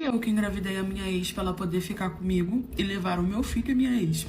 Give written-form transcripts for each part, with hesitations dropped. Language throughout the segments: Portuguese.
Eu que engravidei a minha ex pra ela poder ficar comigo e levar o meu filho e minha ex.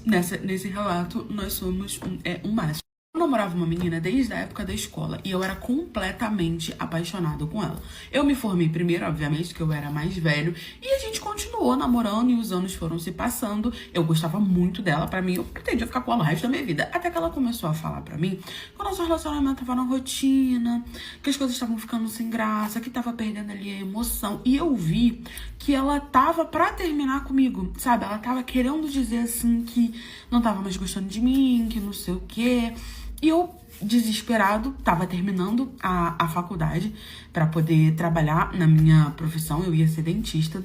Nesse relato, nós somos um macho. Eu namorava uma menina desde a época da escola e eu era completamente apaixonada com ela. Eu me formei primeiro, obviamente, que eu era mais velho, e a gente continuou namorando e os anos foram se passando. Eu gostava muito dela, pra mim, eu pretendia ficar com ela o resto da minha vida. Até que ela começou a falar pra mim que o nosso relacionamento tava na rotina, que as coisas estavam ficando sem graça, que tava perdendo ali a emoção. E eu vi que ela tava pra terminar comigo, sabe? Ela tava querendo dizer assim que não tava mais gostando de mim, que não sei o quê. E eu, desesperado, tava terminando a faculdade pra poder trabalhar na minha profissão. Eu ia ser dentista.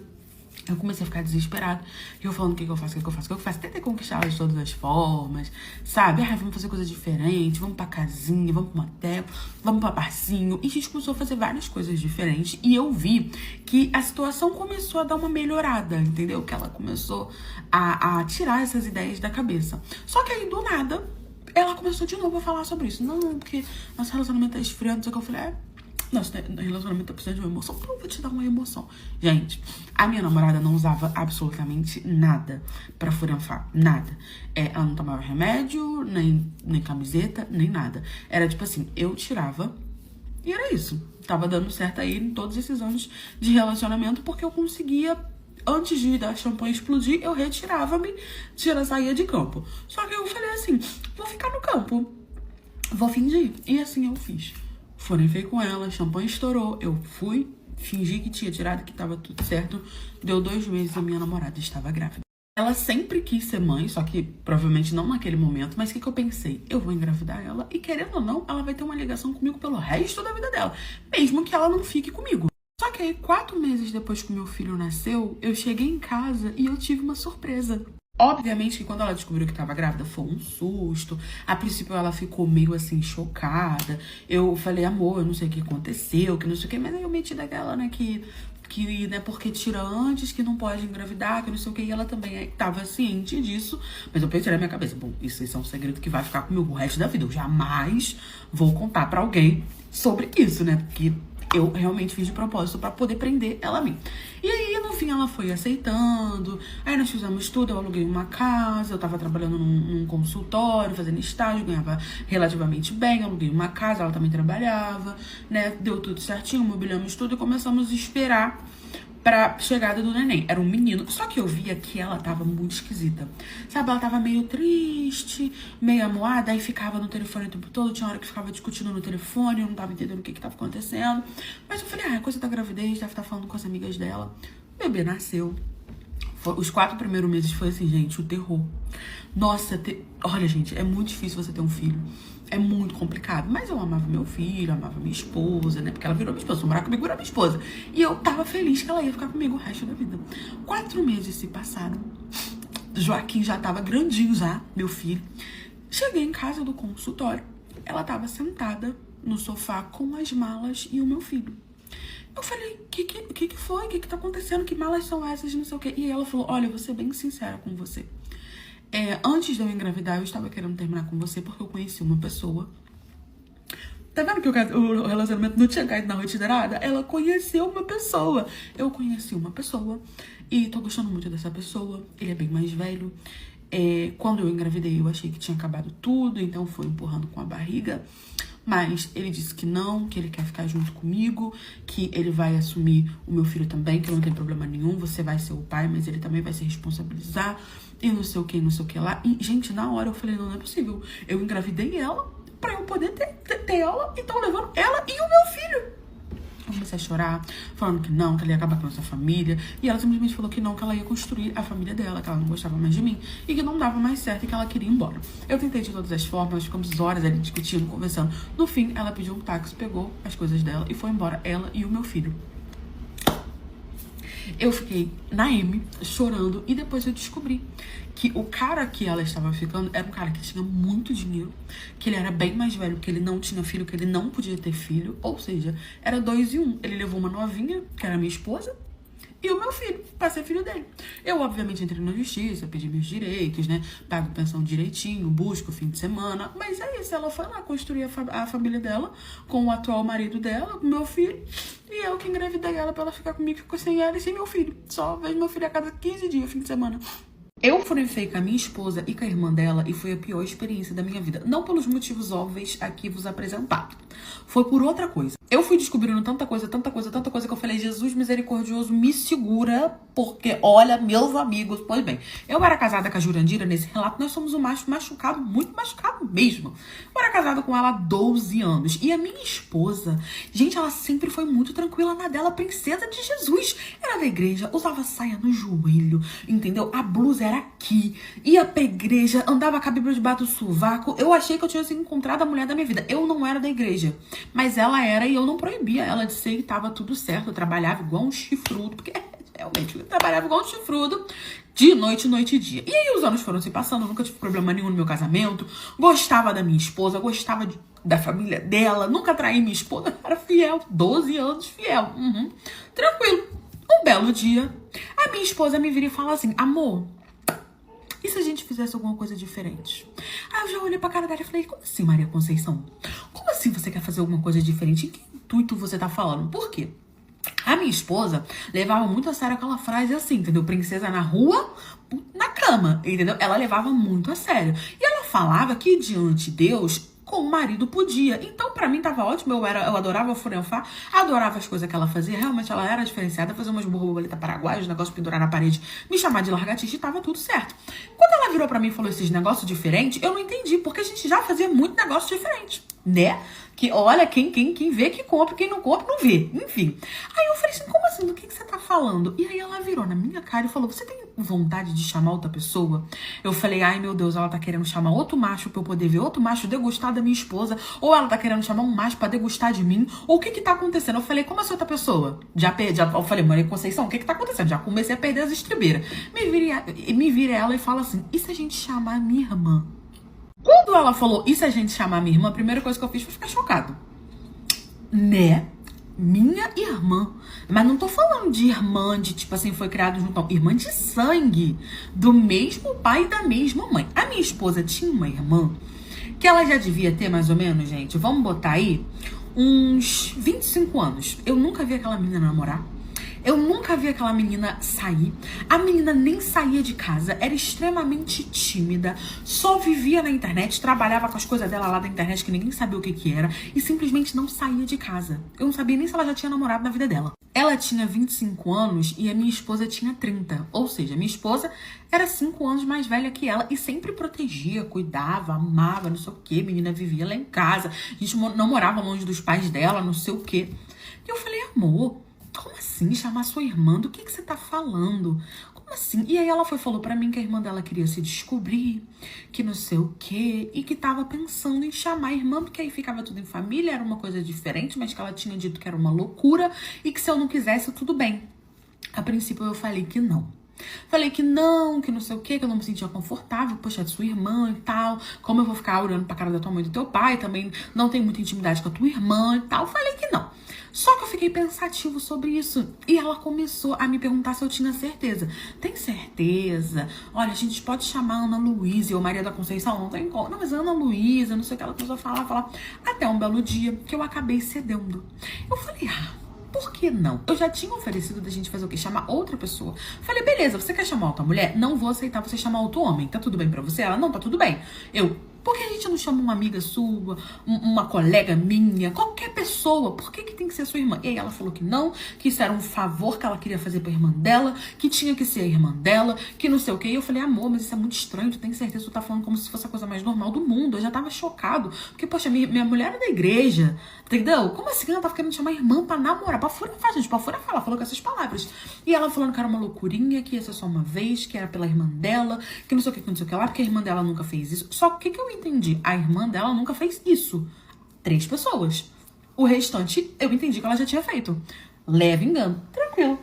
Eu comecei a ficar desesperado. E eu falando, o que eu faço, o que eu faço, o que eu faço? Tentei conquistar ela de todas as formas, sabe? Vamos fazer coisas diferentes, vamos pra casinha, vamos pro motel, vamos pra barzinho. E a gente começou a fazer várias coisas diferentes. E eu vi que a situação começou a dar uma melhorada, entendeu? Que ela começou a tirar essas ideias da cabeça. Só que aí, do nada, ela começou de novo a falar sobre isso. Não, porque nosso relacionamento tá esfriando, não sei o que. Eu falei, nosso relacionamento tá precisando de uma emoção, então eu vou te dar uma emoção. Gente, a minha namorada não usava absolutamente nada pra furanfar, nada. Ela não tomava remédio, nem camiseta, nem nada. Era tipo assim, eu tirava e era isso. Tava dando certo aí em todos esses anos de relacionamento, porque eu conseguia, antes de dar champanhe explodir, eu retirava-me, saía de campo. Só que eu falei assim, vou ficar no campo, vou fingir. E assim eu fiz. Fui com ela, champanhe estourou, eu fui, fingi que tinha tirado, que tava tudo certo. Deu 2 meses, a minha namorada estava grávida. Ela sempre quis ser mãe, só que provavelmente não naquele momento. Mas o que eu pensei? Eu vou engravidar ela e, querendo ou não, ela vai ter uma ligação comigo pelo resto da vida dela. Mesmo que ela não fique comigo. Só que aí, 4 meses depois que o meu filho nasceu, eu cheguei em casa e eu tive uma surpresa. Obviamente que quando ela descobriu que tava grávida, foi um susto. A princípio ela ficou meio assim, chocada. Eu falei, amor, eu não sei o que aconteceu, que não sei o que. Mas aí eu meti daquela, né, que né, porque tira antes, que não pode engravidar, que não sei o que. E ela também tava ciente disso. Mas eu pensei na minha cabeça, bom, isso é um segredo que vai ficar comigo o resto da vida. Eu jamais vou contar pra alguém sobre isso, né, porque eu realmente fiz de propósito pra poder prender ela a mim. E aí, no fim, ela foi aceitando. Aí nós fizemos tudo, eu aluguei uma casa, eu tava trabalhando num consultório, fazendo estágio, ganhava relativamente bem, eu aluguei uma casa, ela também trabalhava, né? Deu tudo certinho, mobiliamos tudo e começamos a esperar pra chegada do neném. Era um menino, só que eu via que ela tava muito esquisita. Sabe, ela tava meio triste, meio amuada, aí ficava no telefone o tempo todo, tinha hora que ficava discutindo no telefone, eu não tava entendendo o que tava acontecendo. Mas eu falei, é coisa da gravidez, deve estar falando com as amigas dela. O bebê nasceu. Os 4 primeiros meses foi assim, gente, o terror. Nossa, olha, gente, é muito difícil você ter um filho. É muito complicado. Mas eu amava meu filho, amava minha esposa, né? Porque ela virou minha esposa, morar comigo virou minha esposa. E eu tava feliz que ela ia ficar comigo o resto da vida. 4 meses se passaram. Joaquim já tava grandinho já, meu filho. Cheguei em casa do consultório. Ela tava sentada no sofá com as malas e o meu filho. Eu falei, o que foi? O que tá acontecendo? Que malas são essas? Não sei o quê. E aí ela falou, olha, eu vou ser bem sincera com você. Antes de eu engravidar, eu estava querendo terminar com você porque eu conheci uma pessoa. Tá vendo que o relacionamento não tinha caído na rotina nada? Ela conheceu uma pessoa. Eu conheci uma pessoa e tô gostando muito dessa pessoa. Ele é bem mais velho. Quando eu engravidei, eu achei que tinha acabado tudo, então foi empurrando com a barriga. Mas ele disse que não, que ele quer ficar junto comigo, que ele vai assumir o meu filho também, que não tem problema nenhum, você vai ser o pai, mas ele também vai se responsabilizar, e não sei o que, não sei o que lá. E, gente, na hora eu falei, não é possível. Eu engravidei ela pra eu poder ter ela, e tão levando ela e o meu filho. Eu comecei a chorar, falando que não, que ela ia acabar com a nossa família. E ela simplesmente falou que não, que ela ia construir a família dela, que ela não gostava mais de mim e que não dava mais certo e que ela queria ir embora. Eu tentei de todas as formas, nós ficamos horas ali discutindo, conversando. No fim, ela pediu um táxi, pegou as coisas dela e foi embora, ela e o meu filho. Eu fiquei na M, chorando, e depois eu descobri que o cara que ela estava ficando era um cara que tinha muito dinheiro, que ele era bem mais velho, que ele não tinha filho, que ele não podia ter filho, ou seja, era 2 em 1. Ele levou uma novinha, que era minha esposa, e o meu filho, pra ser filho dele. Eu, obviamente, entrei na justiça, pedi meus direitos, né? Pago pensão direitinho, busco fim de semana. Mas é isso, ela foi lá construir a família dela com o atual marido dela, com o meu filho. E eu que engravidei ela pra ela ficar comigo, ficou sem ela e sem meu filho. Só vejo meu filho a cada 15 dias, fim de semana. Eu furei com a minha esposa e com a irmã dela e foi a pior experiência da minha vida. Não pelos motivos óbvios aqui vos apresentados. Foi por outra coisa. Eu fui descobrindo tanta coisa que eu falei, Jesus misericordioso, me segura, porque olha, meus amigos, pois bem, eu era casada com a Jurandira, nesse relato nós somos um macho machucado, muito machucado mesmo. Eu era casada com ela há 12 anos e a minha esposa, gente, ela sempre foi muito tranquila na dela, princesa de Jesus. Era da igreja, usava saia no joelho, entendeu? A blusa era aqui, ia pra igreja, andava com a Bíblia debaixo do sovaco. Eu achei que eu tinha encontrado a mulher da minha vida. Eu não era da igreja, mas ela era e eu não proibia ela de ser e tava tudo certo. Eu trabalhava igual um chifrudo, porque realmente eu trabalhava igual um chifrudo, de noite e dia. E aí os anos foram se passando, eu nunca tive problema nenhum no meu casamento, gostava da minha esposa, gostava da família dela, nunca traí minha esposa, era fiel, 12 anos fiel, tranquilo. Um belo dia, a minha esposa me vira e fala assim, amor, e se a gente fizesse alguma coisa diferente? Aí eu já olhei pra cara dela e falei, como assim, Maria Conceição? Como assim você quer fazer alguma coisa diferente? Em que intuito você tá falando? Por quê? A minha esposa levava muito a sério aquela frase assim, entendeu? Princesa na rua, na cama, entendeu? Ela levava muito a sério. E ela falava que diante de Deus, com o marido podia. Então, pra mim, tava ótimo. Eu adorava furanfar, adorava as coisas que ela fazia. Realmente, ela era diferenciada. Fazer umas borboletas paraguaias, negócio pendurar na parede, me chamar de largatixa e tava tudo certo. Quando ela virou pra mim e falou esses negócios diferentes, eu não entendi, porque a gente já fazia muito negócio diferente, né? Que olha, quem vê que compra, quem não compra, não vê. Enfim. Aí eu falei assim, como assim? Do que você tá falando? E aí ela virou na minha cara e falou, você tem vontade de chamar outra pessoa? Eu falei, ai meu Deus, ela tá querendo chamar outro macho pra eu poder ver outro macho degustar da minha esposa, ou ela tá querendo chamar um macho pra degustar de mim, ou o que tá acontecendo? Eu falei, como assim outra pessoa? Eu falei, Maria Conceição, o que tá acontecendo? Já comecei a perder as estribeiras. Me vira ela e fala assim, e se a gente chamar a minha irmã? Quando ela falou, e se a gente chamar a minha irmã, a primeira coisa que eu fiz foi ficar chocado. Né? Minha irmã. Mas não tô falando de irmã, de tipo assim, foi criado junto, não. Irmã de sangue. Do mesmo pai e da mesma mãe. A minha esposa tinha uma irmã que ela já devia ter mais ou menos, gente, vamos botar aí, uns 25 anos. Eu nunca vi aquela menina namorar. Eu nunca vi aquela menina sair. A menina nem saía de casa, era extremamente tímida, só vivia na internet, trabalhava com as coisas dela lá da internet que ninguém sabia o que era e simplesmente não saía de casa. Eu não sabia nem se ela já tinha namorado na vida dela. Ela tinha 25 anos e a minha esposa tinha 30. Ou seja, minha esposa era 5 anos mais velha que ela e sempre protegia, cuidava, amava, não sei o que. A menina vivia lá em casa, a gente não morava longe dos pais dela, não sei o que. E eu falei, amor, como assim chamar sua irmã? Do que você tá falando? Como assim? E aí ela falou pra mim que a irmã dela queria se descobrir, que não sei o quê, e que tava pensando em chamar a irmã, porque aí ficava tudo em família, era uma coisa diferente, mas que ela tinha dito que era uma loucura e que se eu não quisesse, tudo bem. A princípio eu falei que não. Falei que não sei o quê, que eu não me sentia confortável, poxa, é de sua irmã e tal, como eu vou ficar olhando pra cara da tua mãe e do teu pai, também não tenho muita intimidade com a tua irmã e tal, falei que não. Só que eu fiquei pensativo sobre isso e ela começou a me perguntar se eu tinha certeza. Tem certeza? Olha, a gente pode chamar Ana Luísa ou Maria da Conceição? Não tem como. Não, mas Ana Luísa, não sei o que, ela começou a falar. Até um belo dia que eu acabei cedendo. Eu falei, por que não? Eu já tinha oferecido da gente fazer o quê? Chamar outra pessoa. Falei, beleza, você quer chamar outra mulher? Não vou aceitar você chamar outro homem. Tá tudo bem pra você? Ela, não, tá tudo bem. Por que a gente não chama uma amiga sua, uma colega minha, qualquer pessoa? Por que tem que ser sua irmã? E aí ela falou que não, que isso era um favor que ela queria fazer pra irmã dela, que tinha que ser a irmã dela, que não sei o quê. E eu falei, amor, mas isso é muito estranho, tu tem certeza que tu tá falando como se fosse a coisa mais normal do mundo. Eu já tava chocado, porque, poxa, minha mulher era da igreja, entendeu? Como assim ela tava querendo chamar a irmã pra namorar? Pra furafar, gente, pra furafar. Ela falou com essas palavras. E ela falando que era uma loucurinha, que ia ser só uma vez, que era pela irmã dela, que não sei o que, não sei o que lá, porque a irmã dela nunca fez isso. Só que o que eu entendi? A irmã dela nunca fez isso. 3 pessoas. O restante, eu entendi que ela já tinha feito. Leve engano. Tranquilo.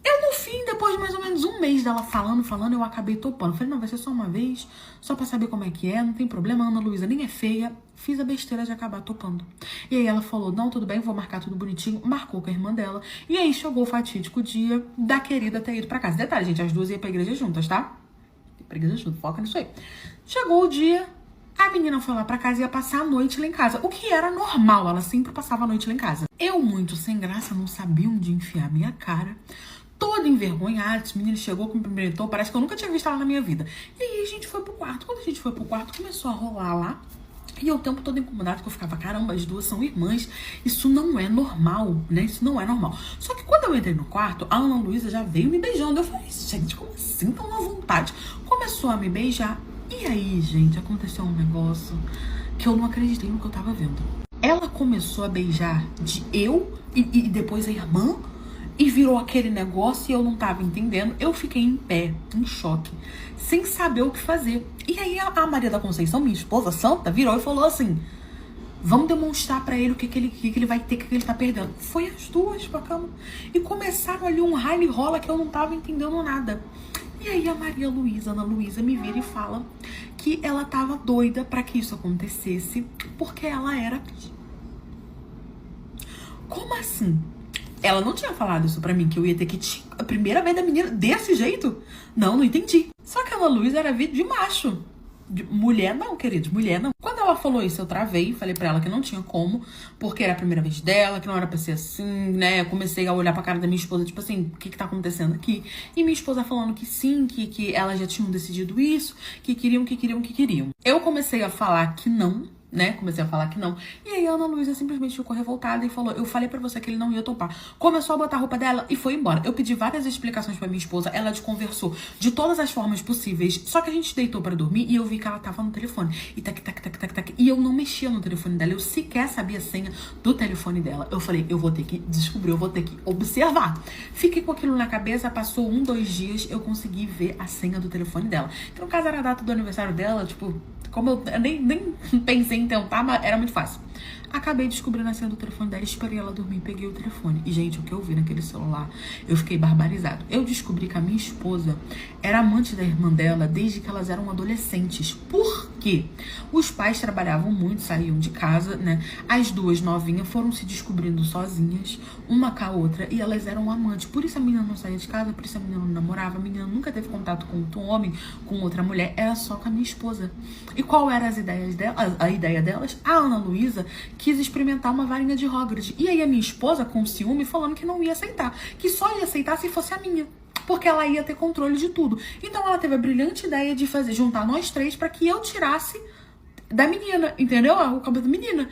Eu, no fim, depois de mais ou menos um mês dela falando, eu acabei topando. Falei, não, vai ser só uma vez, só pra saber como é que é, não tem problema, a Ana Luísa nem é feia. Fiz a besteira de acabar topando. E aí ela falou, não, tudo bem, vou marcar tudo bonitinho. Marcou com a irmã dela. E aí chegou o fatídico dia da querida ter ido pra casa. Detalhe, gente, as duas iam pra igreja juntas, tá? Pra igreja juntas, foca nisso aí. Chegou o dia, a menina foi lá pra casa e ia passar a noite lá em casa. O que era normal, ela sempre passava a noite lá em casa. Eu, muito sem graça, não sabia onde enfiar minha cara. Toda envergonhada, esse menino chegou, cumprimentou, parece que eu nunca tinha visto ela na minha vida. E aí a gente foi pro quarto. Quando a gente foi pro quarto, começou a rolar lá. E eu o tempo todo incomodado, que eu ficava, caramba, as duas são irmãs. Isso não é normal, né? Isso não é normal. Só que quando eu entrei no quarto, a Ana Luísa já veio me beijando. Eu falei, gente, como assim? Tão à vontade. Começou a me beijar. E aí, gente, aconteceu um negócio que eu não acreditei no que eu tava vendo. Ela começou a beijar de eu e depois a irmã. E virou aquele negócio e eu não tava entendendo. Eu fiquei em pé, em choque, sem saber o que fazer. E aí a Maria da Conceição, minha esposa santa, virou e falou assim, vamos demonstrar pra ele o que ele vai ter, o que ele tá perdendo. Foi as duas pra cama. E começaram ali um raio e rola que eu não tava entendendo nada. E aí a Maria Luísa, Ana Luísa, me vira e fala que ela tava doida pra que isso acontecesse, porque ela era... Como assim? Ela não tinha falado isso pra mim, que eu ia ter que... A primeira vez da menina desse jeito? Não entendi. Só que a Ana Luísa era vida de macho. De mulher não, queridos, mulher não. Quando ela falou isso, eu travei, falei pra ela que não tinha como, porque era a primeira vez dela, que não era pra ser assim, né? Eu comecei a olhar pra cara da minha esposa, tipo assim, o que tá acontecendo aqui? E minha esposa falando que sim, que elas já tinham decidido isso, que queriam. Eu comecei a falar que não, né? Comecei a falar que não. E aí a Ana Luísa simplesmente ficou revoltada e falou, eu falei pra você que ele não ia topar. Começou a botar a roupa dela e foi embora. Eu pedi várias explicações pra minha esposa, ela desconversou de todas as formas possíveis, só que a gente deitou pra dormir e eu vi que ela tava no telefone. E tac. E eu não mexia no telefone dela, eu sequer sabia a senha do telefone dela. Eu falei, eu vou ter que descobrir, eu vou ter que observar. Fiquei com aquilo na cabeça, passou 2 dias, eu consegui ver a senha do telefone dela. Que no caso era a data do aniversário dela, tipo... Como eu nem pensei em tentar, mas era muito fácil. Acabei descobrindo a senha do telefone dela, esperei ela dormir e peguei o telefone. E, gente, o que eu vi naquele celular, eu fiquei barbarizado. Eu descobri que a minha esposa era amante da irmã dela desde que elas eram adolescentes. Por quê? Os pais trabalhavam muito, saíam de casa, né? As duas novinhas foram se descobrindo sozinhas, uma com a outra, e elas eram amantes. Por isso a menina não saía de casa, por isso a menina não namorava, a menina nunca teve contato com outro homem, com outra mulher, era só com a minha esposa. E qual eram as ideias delas? A ideia delas? A Ana Luísa quis experimentar uma varinha de Hogwarts. E aí a minha esposa, com ciúme, falando que não ia aceitar. Que só ia aceitar se fosse a minha. Porque ela ia ter controle de tudo. Então ela teve a brilhante ideia de juntar nós 3 para que eu tirasse da menina, entendeu? O cabelo da menina.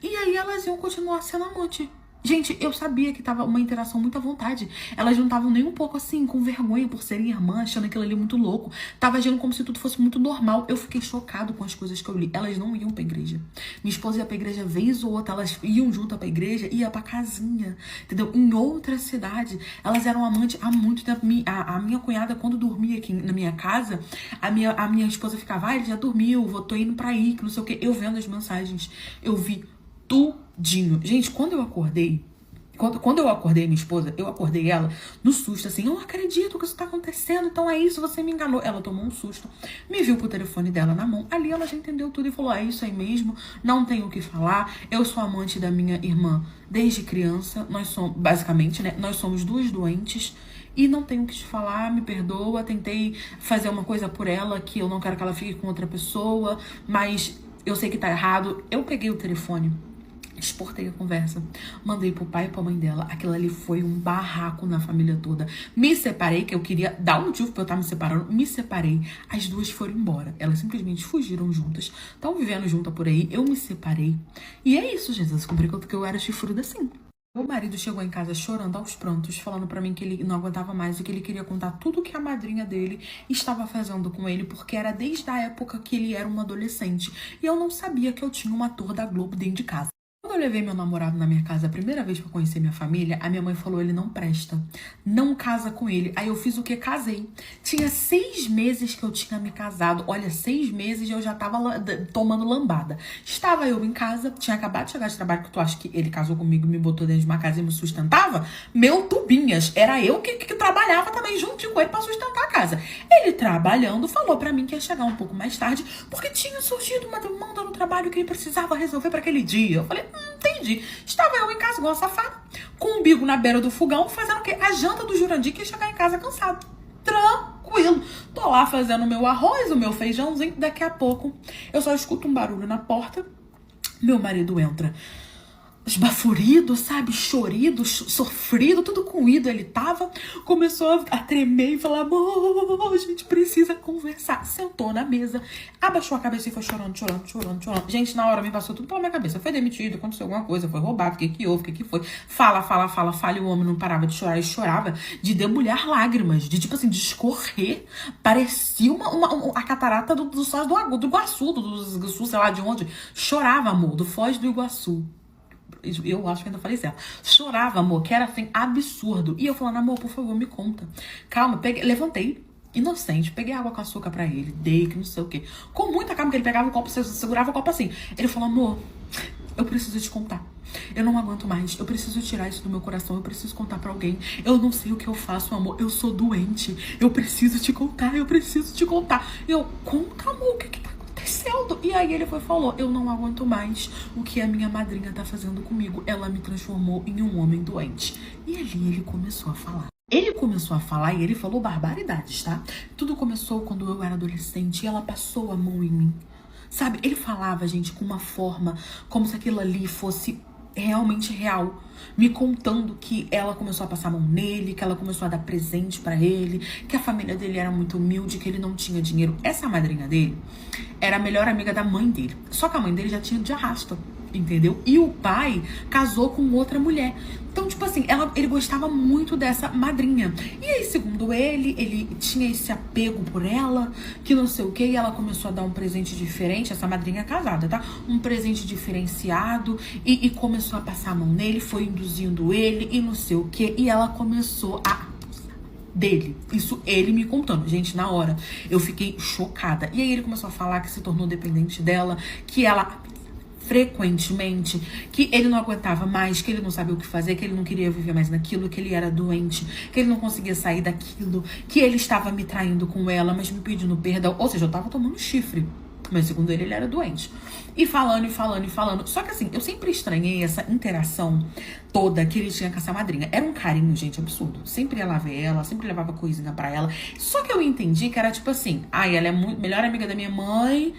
E aí elas iam continuar sendo amante. Gente, eu sabia que tava uma interação muito à vontade. Elas não estavam nem um pouco assim, com vergonha por serem irmãs, achando aquilo ali muito louco. Tava agindo como se tudo fosse muito normal. Eu fiquei chocado com as coisas que eu li. Elas não iam pra igreja. Minha esposa ia pra igreja vez ou outra. Elas iam junto pra igreja e ia pra casinha, entendeu? Em outra cidade. Elas eram amantes há muito tempo. A minha cunhada, quando dormia aqui na minha casa, a minha esposa ficava, ele já dormiu, tô indo pra aí, que não sei o quê. Eu vendo as mensagens, eu vi tudinho. Gente, quando eu acordei minha esposa, eu acordei ela no susto, assim, eu não acredito que isso tá acontecendo, então é isso, você me enganou. Ela tomou um susto, me viu com o telefone dela na mão, ali ela já entendeu tudo e falou, é isso aí mesmo, não tenho o que falar, eu sou amante da minha irmã desde criança, nós somos, basicamente, né, nós somos duas doentes, e não tenho o que te falar, me perdoa, tentei fazer uma coisa por ela, que eu não quero que ela fique com outra pessoa, mas eu sei que tá errado. Eu peguei o telefone, exportei a conversa, mandei pro pai e pra mãe dela. Aquilo ali foi um barraco na família toda. Me separei, que eu queria dar um motivo pra eu estar me separando. Me separei. As duas foram embora. Elas simplesmente fugiram juntas. Estão vivendo juntas por aí. Eu me separei. E é isso, gente. Eu descobri que eu era chifruda assim. Meu marido chegou em casa chorando aos prantos, falando pra mim que ele não aguentava mais e que ele queria contar tudo que a madrinha dele estava fazendo com ele, porque era desde a época que ele era um adolescente. E eu não sabia que eu tinha um ator da Globo dentro de casa. Quando eu levei meu namorado na minha casa a primeira vez pra conhecer minha família, a minha mãe falou, ele não presta, não casa com ele. Aí eu fiz o quê? Casei. Tinha 6 meses que eu tinha me casado. Olha, 6 meses e eu já tava tomando lambada. Estava eu em casa, tinha acabado de chegar de trabalho, que tu acha que ele casou comigo, me botou dentro de uma casa e me sustentava? Meu tubinhas, era eu que trabalhava também juntinho com ele pra sustentar a casa. Ele trabalhando, falou pra mim que ia chegar um pouco mais tarde, porque tinha surgido uma demanda no trabalho que ele precisava resolver pra aquele dia. Eu falei, entendi. Estava eu em casa igual safado, com o umbigo na beira do fogão, fazendo o quê? A janta do Jurandir, que ia chegar em casa cansado. Tranquilo. Tô lá fazendo o meu arroz, o meu feijãozinho. Daqui a pouco, eu só escuto um barulho na porta. Meu marido entra esbaforido, sabe? Chorido, sofrido, tudo com ido. Ele tava, começou a tremer e falar, amor, a gente precisa conversar. Sentou na mesa, abaixou a cabeça e foi chorando. Gente, na hora me passou tudo pela minha cabeça. Foi demitido, aconteceu alguma coisa, foi roubado, o que houve, o que foi? Fala. E o homem não parava de chorar e chorava de debulhar lágrimas, de tipo assim, de escorrer. Parecia a catarata do Foz do Iguaçu, do Iguaçu, sei lá de onde. Chorava, amor, do Foz do Iguaçu. Eu acho que ainda falei certo. Chorava, amor, que era assim, absurdo. E eu falando, amor, por favor, me conta. Calma, levantei, inocente, peguei água com açúcar pra ele, dei, que não sei o quê. Com muita calma, que ele pegava o copo, segurava o copo assim. Ele falou, amor, eu preciso te contar. Eu não aguento mais, eu preciso tirar isso do meu coração, eu preciso contar pra alguém. Eu não sei o que eu faço, amor, eu sou doente. Eu preciso te contar. Eu, conta, amor, o que tá acontecendo? E aí ele falou, eu não aguento mais o que a minha madrinha tá fazendo comigo. Ela me transformou em um homem doente. E ali ele começou a falar. E ele falou barbaridades, tá? Tudo começou quando eu era adolescente e ela passou a mão em mim. Sabe, ele falava, gente, com uma forma como se aquilo ali fosse realmente real, me contando que ela começou a passar a mão nele, que ela começou a dar presente pra ele, que a família dele era muito humilde, que ele não tinha dinheiro. Essa madrinha dele era a melhor amiga da mãe dele, só que a mãe dele já tinha de arrasta, entendeu? E o pai casou com outra mulher. Então, tipo assim, ele gostava muito dessa madrinha. E aí, segundo ele tinha esse apego por ela, que não sei o que, e ela começou a dar um presente diferente, essa madrinha casada, tá? Um presente diferenciado, e começou a passar a mão nele, foi induzindo ele, e não sei o que, e ela começou a dele. Isso ele me contando. Gente, na hora, eu fiquei chocada. E aí ele começou a falar que se tornou dependente dela, que ela frequentemente, que ele não aguentava mais, que ele não sabia o que fazer, que ele não queria viver mais naquilo, que ele era doente, que ele não conseguia sair daquilo, que ele estava me traindo com ela, mas me pedindo perdão. Ou seja, eu tava tomando chifre. Mas segundo ele era doente. E falando. Só que assim, eu sempre estranhei essa interação toda que ele tinha com essa madrinha. Era um carinho, gente, absurdo. Sempre ia lá ver ela, sempre levava coisinha pra ela. Só que eu entendi que era tipo assim, ela é muito melhor amiga da minha mãe.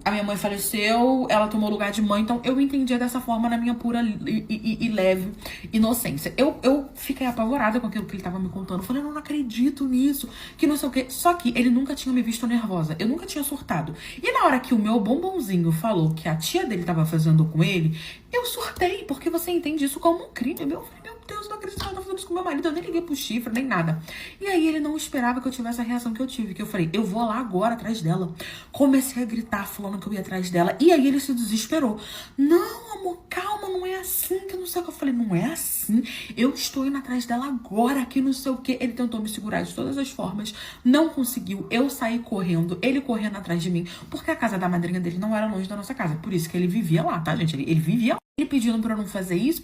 A minha mãe faleceu, ela tomou lugar de mãe, então eu entendia dessa forma na minha pura e leve inocência. Eu fiquei apavorada com aquilo que ele tava me contando. Eu falei, não acredito nisso, que não sei o quê. Só que ele nunca tinha me visto nervosa, eu nunca tinha surtado. E na hora que o meu bombonzinho falou que a tia dele tava fazendo com ele, eu surtei, porque você entende isso como um crime. Meu Deus, não acredito que ela tá fazendo isso com meu marido. Eu nem liguei pro chifre, nem nada. E aí ele não esperava que eu tivesse a reação que eu tive. Que eu falei, eu vou lá agora atrás dela. Comecei a gritar, falando que eu ia atrás dela. E aí ele se desesperou. Não, amor, calma, não é assim, que não sei o que. Eu falei, não é assim. Eu estou indo atrás dela agora, que não sei o que. Ele tentou me segurar de todas as formas. Não conseguiu. Eu saí correndo. Ele correndo atrás de mim. Porque a casa da madrinha dele não era longe da nossa casa. Por isso que ele vivia lá, tá, gente? Ele vivia lá. Ele pedindo pra eu não fazer isso,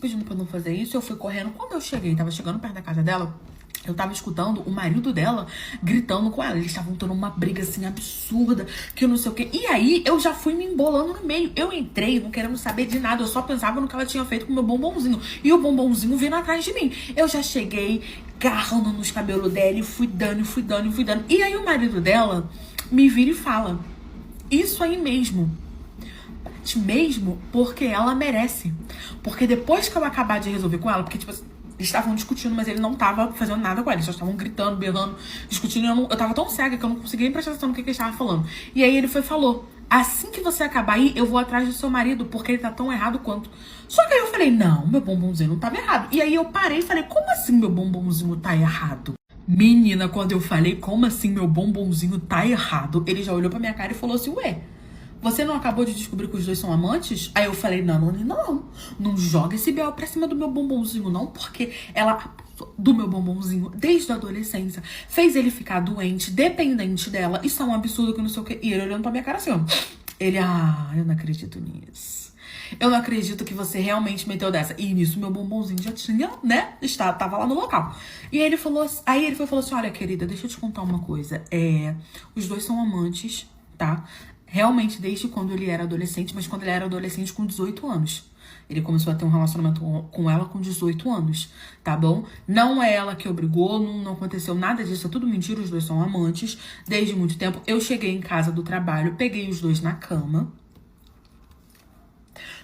eu fui correndo. Quando eu cheguei, tava chegando perto da casa dela, eu tava escutando o marido dela gritando com ela. Eles estavam tendo uma briga assim absurda, que eu não sei o que. E aí eu já fui me embolando no meio. Eu entrei não querendo saber de nada, eu só pensava no que ela tinha feito com o meu bombonzinho. E o bombonzinho vindo atrás de mim. Eu já cheguei agarrando nos cabelos dela e fui dando. E aí o marido dela me vira e fala, isso aí mesmo porque ela merece. Porque depois que eu acabar de resolver com ela, porque tipo, eles estavam discutindo, mas ele não tava fazendo nada com ela, eles só estavam gritando, berrando, discutindo, eu tava tão cega que eu não conseguia nem prestar atenção no que ele estava falando. E aí ele falou, assim que você acabar aí, eu vou atrás do seu marido, porque ele tá tão errado quanto. Só que aí eu falei, não, meu bombonzinho não tava errado. E aí eu parei e falei, como assim meu bombonzinho tá errado? Menina, quando eu falei, como assim meu bombonzinho tá errado, ele já olhou pra minha cara e falou assim, ué, você não acabou de descobrir que os dois são amantes? Aí eu falei, não joga esse B.O. pra cima do meu bombonzinho, não, porque ela, do meu bombonzinho, desde a adolescência, fez ele ficar doente, dependente dela, isso é um absurdo que não sei o que. E ele olhando pra minha cara assim, ó. Ele, eu não acredito nisso. Eu não acredito que você realmente meteu dessa. E nisso meu bombonzinho já tinha, né? Tava lá no local. E aí ele falou, falou assim, olha, querida, deixa eu te contar uma coisa. Os dois são amantes, tá? Realmente desde quando ele era adolescente, mas quando ele era adolescente com 18 anos. Ele começou a ter um relacionamento com ela com 18 anos, tá bom? Não é ela que obrigou, não aconteceu nada disso, é tudo mentira, os dois são amantes desde muito tempo. Eu cheguei em casa do trabalho, peguei os dois na cama.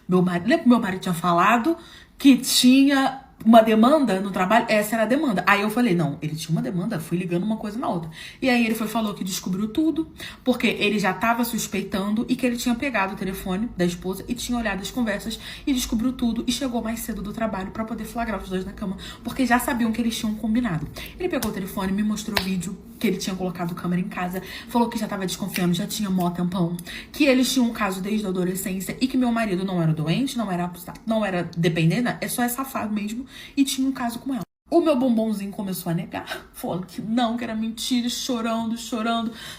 Lembra que meu marido tinha falado que tinha uma demanda no trabalho? Essa era a demanda. Aí eu falei, não, ele tinha uma demanda, fui ligando uma coisa na outra. E aí ele falou que descobriu tudo, porque ele já tava suspeitando e que ele tinha pegado o telefone da esposa e tinha olhado as conversas e descobriu tudo e chegou mais cedo do trabalho pra poder flagrar os dois na cama, porque já sabiam que eles tinham combinado. Ele pegou o telefone, me mostrou o vídeo que ele tinha colocado câmera em casa, falou que já tava desconfiando, já tinha mó tempão, que eles tinham um caso desde a adolescência e que meu marido não era doente, não era dependente, é só safado mesmo, e tinha um caso com ela. O meu bombonzinho começou a negar, falando que não, que era mentira, chorando,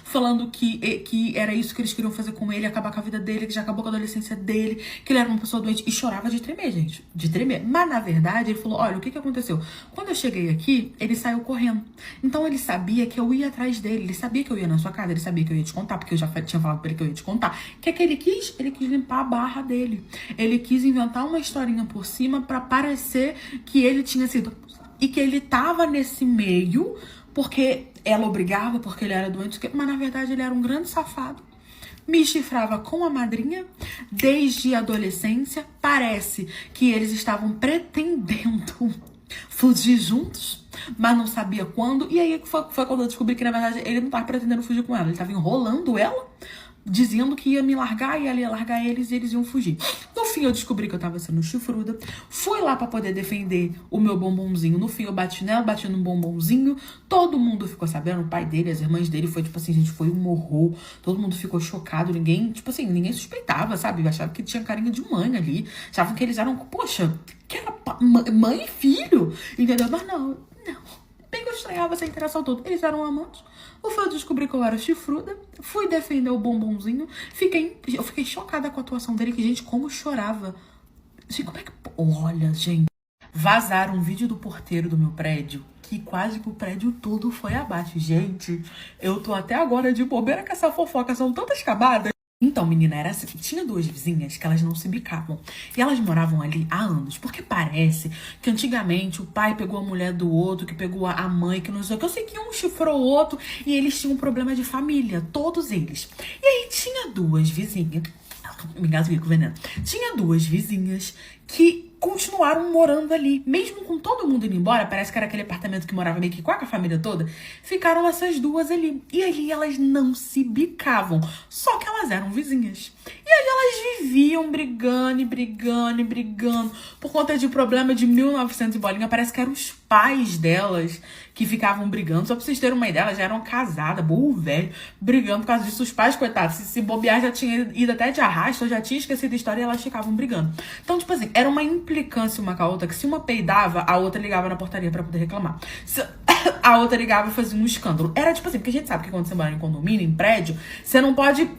falando que era isso que eles queriam fazer com ele, acabar com a vida dele, que já acabou com a adolescência dele, que ele era uma pessoa doente, e chorava de tremer, gente, de tremer. Mas, na verdade, ele falou, olha, o que aconteceu? Quando eu cheguei aqui, ele saiu correndo. Então, ele sabia que eu ia atrás dele, ele sabia que eu ia na sua casa, ele sabia que eu ia te contar, porque eu já tinha falado pra ele que eu ia te contar. O que é que ele quis? Ele quis limpar a barra dele. Ele quis inventar uma historinha por cima pra parecer que ele tinha sido... E que ele tava nesse meio porque ela obrigava, porque ele era doente, mas na verdade ele era um grande safado. Me chifrava com a madrinha desde a adolescência. Parece que eles estavam pretendendo fugir juntos, mas não sabia quando. E aí foi quando eu descobri que na verdade ele não tava pretendendo fugir com ela, ele tava enrolando ela, dizendo que ia me largar e ela ia largar eles e eles iam fugir. No fim, eu descobri que eu tava sendo chifruda. Fui lá pra poder defender o meu bombonzinho. No fim, eu bati nela, bati no bombonzinho. Todo mundo ficou sabendo, o pai dele, as irmãs dele. Foi tipo assim, gente, foi um horror. Todo mundo ficou chocado. Ninguém, tipo assim, ninguém suspeitava, sabe? Eu achava que tinha carinha de mãe ali. Achavam que eles eram, poxa, que era mãe e filho. Entendeu? Mas não. Bem que eu estranhava essa interação toda. Eles eram amantes. O fato de descobrir que eu era chifruda, fui defender o bombonzinho, eu fiquei chocada com a atuação dele, que, gente, como chorava. Gente, como é que... Olha, gente. Vazaram um vídeo do porteiro do meu prédio, que quase que o prédio todo foi abaixo. Gente, eu tô até agora de bobeira com essa fofoca, são tantas camadas. Então, menina, era assim, tinha duas vizinhas que elas não se bicavam. E elas moravam ali há anos. Porque parece que antigamente o pai pegou a mulher do outro, que pegou a mãe, que não sei o que. Eu sei que um chifrou o outro e eles tinham um problema de família, todos eles. E aí tinha duas vizinhas, me engasguei com o veneno. Tinha duas vizinhas que continuaram morando ali. Mesmo com todo mundo indo embora, parece que era aquele apartamento que morava meio que com a família toda, ficaram essas duas ali. E ali elas não se bicavam, só que elas eram vizinhas. E aí elas viviam brigando, por conta de problema de 1900 e bolinha. Parece que eram os pais delas que ficavam brigando. Só pra vocês terem uma ideia, elas já eram casadas, burro velho, brigando por causa disso. Os pais, coitados, se bobear, já tinha ido até de arrasto, eu já tinha esquecido a história e elas ficavam brigando. Então, tipo assim, era uma implicância uma com a outra, que se uma peidava, a outra ligava na portaria pra poder reclamar. A outra ligava e fazia um escândalo. Era tipo assim, porque a gente sabe que quando você mora em condomínio, em prédio, você não pode,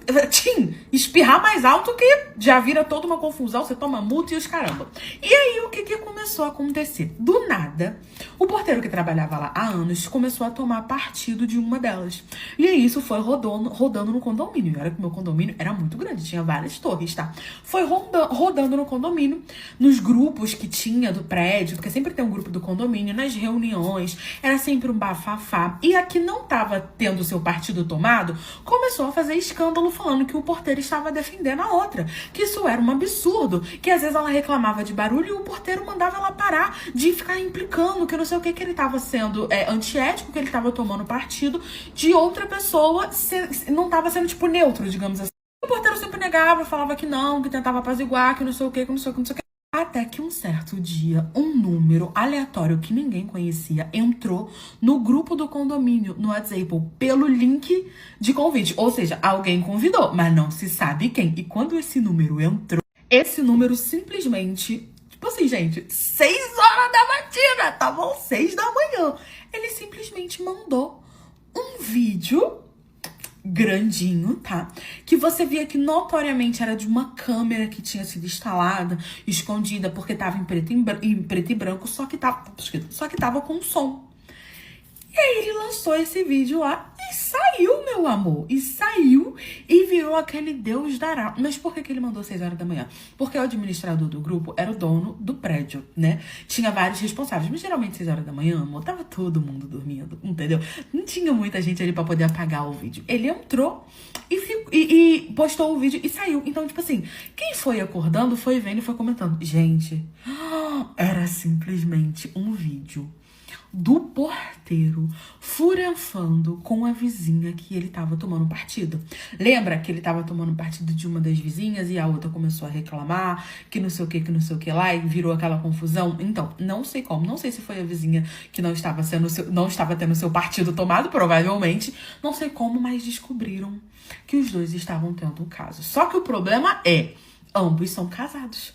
espirrar mais alto, que já vira toda uma confusão, você toma multa e os caramba. E aí, o que começou a acontecer? Do nada, o porteiro que trabalhava lá há anos começou a tomar partido de uma delas. E aí, isso foi rodando no condomínio. E olha que o meu condomínio era muito grande, tinha várias torres, tá? Foi rodando no condomínio, nos grupos que tinha do prédio, porque sempre tem um grupo do condomínio, nas reuniões, era sempre um bafafá. E a que não tava tendo seu partido tomado, começou a fazer escândalo falando que o porteiro estava defendendo a outra, que isso era um absurdo, que às vezes ela reclamava de barulho e o porteiro mandava ela parar de ficar implicando, que não sei o que ele tava sendo antiético, que ele tava tomando partido de outra pessoa, não tava sendo, tipo, neutro, digamos assim. O porteiro sempre negava, falava que não, que tentava apaziguar, que não sei o que, que não sei o que, não sei o que. Até que um certo dia, um número aleatório que ninguém conhecia entrou no grupo do condomínio, no WhatsApp, pelo link de convite. Ou seja, alguém convidou, mas não se sabe quem. E quando esse número entrou, esse número simplesmente... Tipo assim, gente, 6 horas da matina, tá bom? 6 da manhã. Ele simplesmente mandou um vídeo grandinho, tá? Que você via que notoriamente era de uma câmera que tinha sido instalada, escondida, porque tava em preto e branco, só que tava com som. E aí ele lançou esse vídeo lá e saiu, meu amor. E saiu e virou aquele Deus dará. Mas por que ele mandou 6 horas da manhã? Porque o administrador do grupo era o dono do prédio, né? Tinha vários responsáveis. Mas geralmente 6 horas da manhã, amor, tava todo mundo dormindo, entendeu? Não tinha muita gente ali pra poder apagar o vídeo. Ele entrou e postou o vídeo e saiu. Então, tipo assim, quem foi acordando, foi vendo e foi comentando. Gente, era simplesmente um vídeo do porteiro furanfando com a vizinha que ele tava tomando partido. Lembra que ele tava tomando partido de uma das vizinhas e a outra começou a reclamar que não sei o que lá e virou aquela confusão? Então, não sei como, não sei se foi a vizinha que não estava tendo seu partido tomado, provavelmente, não sei como, mas descobriram que os dois estavam tendo um caso. Só que o problema é, ambos são casados.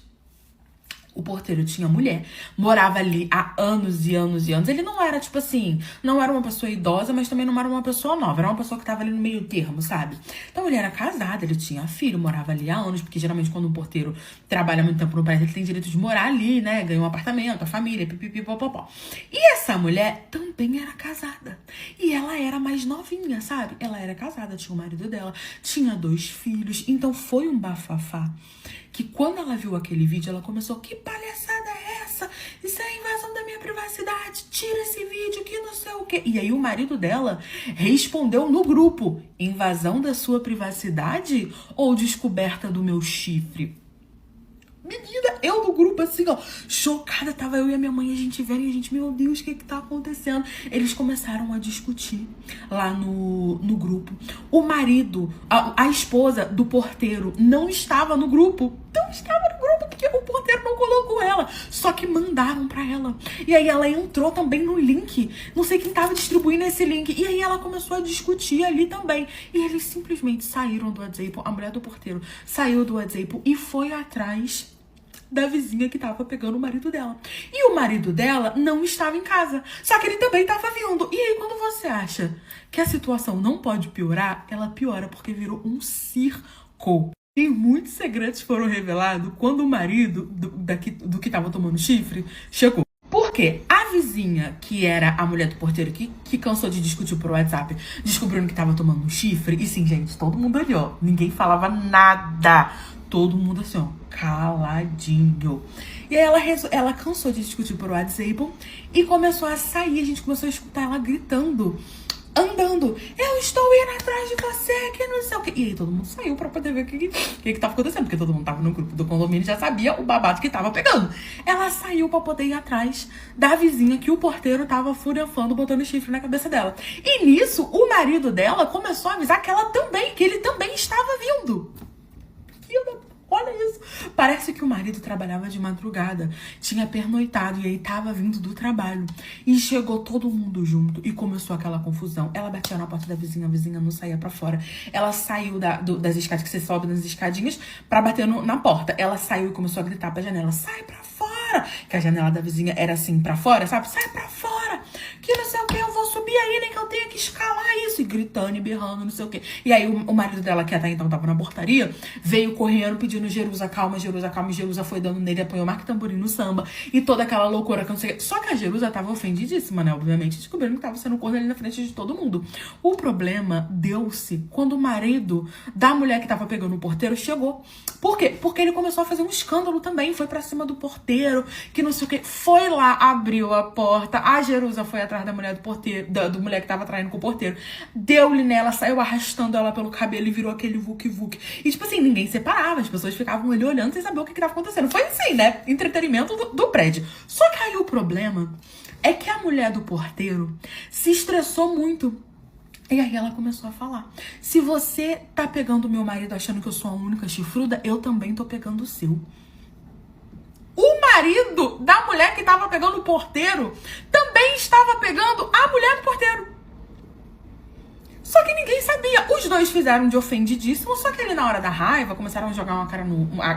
O porteiro tinha mulher, morava ali há anos e anos e anos. Ele não era, tipo assim, não era uma pessoa idosa, mas também não era uma pessoa nova. Era uma pessoa que tava ali no meio termo, sabe? Então ele era casado, ele tinha filho, morava ali há anos, porque geralmente quando um porteiro trabalha muito tempo no prédio, ele tem direito de morar ali, né? Ganha um apartamento, a família, pipipipopopó. E essa mulher também era casada. E ela era mais novinha, sabe? Ela era casada, tinha o marido dela, tinha 2 filhos. Então foi um bafafá. Que quando ela viu aquele vídeo, ela começou, que palhaçada é essa? Isso é invasão da minha privacidade, tira esse vídeo, que não sei o quê. E aí o marido dela respondeu no grupo, invasão da sua privacidade ou descoberta do meu chifre? Menina, eu no grupo assim, ó, chocada, tava eu e a minha mãe, a gente vendo, e a gente, meu Deus, o que tá acontecendo? Eles começaram a discutir lá no grupo. O marido, a esposa do porteiro não estava no grupo. Não estava no grupo, porque o porteiro não colocou ela. Só que mandaram pra ela. E aí ela entrou também no link. Não sei quem tava distribuindo esse link. E aí ela começou a discutir ali também. E eles simplesmente saíram do WhatsApp. A mulher do porteiro saiu do WhatsApp e foi atrás da vizinha que tava pegando o marido dela. E o marido dela não estava em casa. Só que ele também tava vindo. E aí, quando você acha que a situação não pode piorar, ela piora porque virou um circo. E muitos segredos foram revelados quando o marido do que tava tomando chifre chegou. Porque a vizinha, que era a mulher do porteiro, que cansou de discutir por WhatsApp, descobrindo que tava tomando um chifre. E sim, gente, todo mundo ali, ó. Ninguém falava nada. Todo mundo assim, ó, caladinho. E aí ela cansou de discutir por WhatsApp e começou a sair. A gente começou a escutar ela gritando, andando. Eu estou indo atrás de você, que não sei o quê. E aí todo mundo saiu pra poder ver o que tava acontecendo. Porque todo mundo tava no grupo do condomínio e já sabia o babado que tava pegando. Ela saiu pra poder ir atrás da vizinha que o porteiro tava furioso, botando chifre na cabeça dela. E nisso, o marido dela começou a avisar que ele também estava vindo. Olha isso. Parece que o marido trabalhava de madrugada, tinha pernoitado e aí tava vindo do trabalho. E chegou todo mundo junto e começou aquela confusão. Ela batia na porta da vizinha, a vizinha não saía pra fora. Ela saiu das escadas, que você sobe nas escadinhas, pra bater na porta. Ela saiu e começou a gritar pra janela, sai pra fora! Que a janela da vizinha era assim pra fora, sabe? Sai pra fora! Que não sei o que, eu vou subir aí, nem que eu tenha que escalar isso. E gritando e berrando, não sei o que. E aí o marido dela, que até então tava na portaria, veio correndo pedindo Jerusa, calma, Jerusa, calma. E Jerusa foi dando nele, apanhou Marco Tamborim no samba. E toda aquela loucura que eu não sei. Só que a Jerusa tava ofendidíssima, né? Obviamente, descobrindo que tava sendo corno ali na frente de todo mundo. O problema deu-se quando o marido da mulher que tava pegando o porteiro chegou. Por quê? Porque ele começou a fazer um escândalo também. Foi pra cima do porteiro, que não sei o que. Foi lá, abriu a porta. A Jerusa foi atrás da mulher do porteiro, do mulher que tava traindo com o porteiro. Deu-lhe nela, saiu arrastando ela pelo cabelo e virou aquele vuc-vuc. E tipo assim, ninguém separava. As pessoas ficavam ali olhando sem saber o que tava acontecendo. Foi assim, né? Entretenimento do prédio. Só que aí o problema é que a mulher do porteiro se estressou muito. E aí ela começou a falar, se você tá pegando o meu marido achando que eu sou a única chifruda, eu também tô pegando o seu. O marido da mulher que tava pegando o porteiro também estava pegando a mulher do porteiro. Só que ninguém sabia. Os dois fizeram de ofendidíssimo, só que ali na hora da raiva começaram a jogar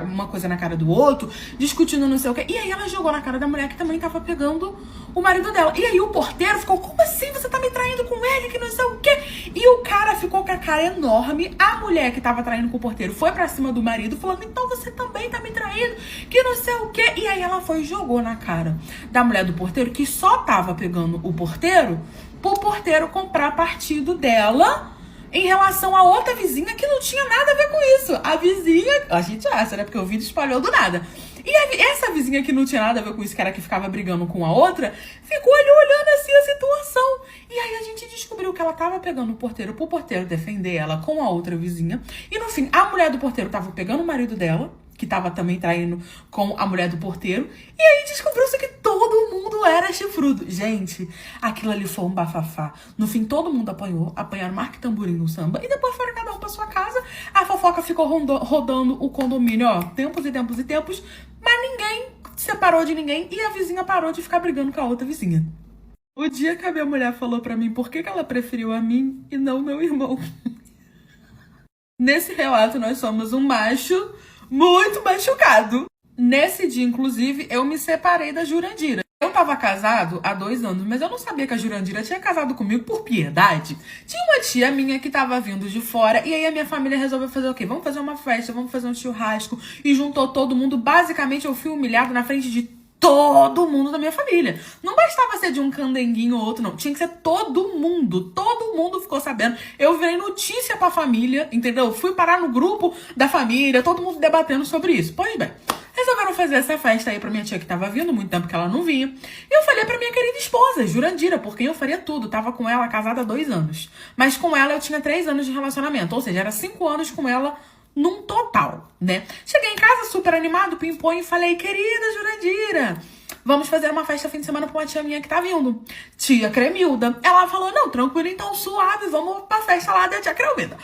uma coisa na cara do outro, discutindo não sei o quê. E aí ela jogou na cara da mulher que também tava pegando o marido dela. E aí o porteiro ficou, como assim? Você tá me traindo com ele, que não sei o quê? E o cara ficou com a cara enorme. A mulher que tava traindo com o porteiro foi pra cima do marido, falando, então você também tá me traindo, que não sei o quê. E aí ela foi e jogou na cara da mulher do porteiro, que só tava pegando o porteiro, pro porteiro comprar partido dela em relação a outra vizinha que não tinha nada a ver com isso. A vizinha, a gente acha, né? Porque o vídeo espalhou do nada. E essa vizinha que não tinha nada a ver com isso, que era que ficava brigando com a outra, ficou ali olhando assim a situação. E aí a gente descobriu que ela tava pegando o porteiro pro porteiro defender ela com a outra vizinha. E no fim, a mulher do porteiro tava pegando o marido dela, que tava também traindo com a mulher do porteiro. E aí descobriu-se que todo mundo era chifrudo. Gente, aquilo ali foi um bafafá. No fim, todo mundo apanhou. Apanharam Marco Tamborim no samba. E depois foram cada um pra sua casa. A fofoca ficou rodando o condomínio, ó. Tempos e tempos e tempos. Mas ninguém separou de ninguém. E a vizinha parou de ficar brigando com a outra vizinha. O dia que a minha mulher falou pra mim por que ela preferiu a mim e não meu irmão. Nesse relato, nós somos um macho muito machucado. Nesse dia, inclusive, eu me separei da Jurandira. Eu tava casado há 2 anos, mas eu não sabia que a Jurandira tinha casado comigo por piedade. Tinha uma tia minha que tava vindo de fora, e aí a minha família resolveu fazer o quê? Vamos fazer uma festa, vamos fazer um churrasco, e juntou todo mundo. Basicamente, eu fui humilhado na frente de todo mundo da minha família. Não bastava ser de um candenguinho ou outro, não. Tinha que ser todo mundo. Todo mundo ficou sabendo. Eu virei notícia pra família, entendeu? Fui parar no grupo da família, todo mundo debatendo sobre isso. Pois bem, resolveram fazer essa festa aí pra minha tia que tava vindo, muito tempo que ela não vinha. E eu falei pra minha querida esposa, Jurandira, por quem eu faria tudo. Tava com ela casada há 2 anos. Mas com ela eu tinha 3 anos de relacionamento. Ou seja, era 5 anos com ela num total, né? Cheguei em casa super animado, pimpões, e falei, querida Jurandira, vamos fazer uma festa fim de semana pra uma tia minha que tá vindo. Tia Cremilda. Ela falou, não, tranquilo, então, suave, vamos pra festa lá da tia Cremilda.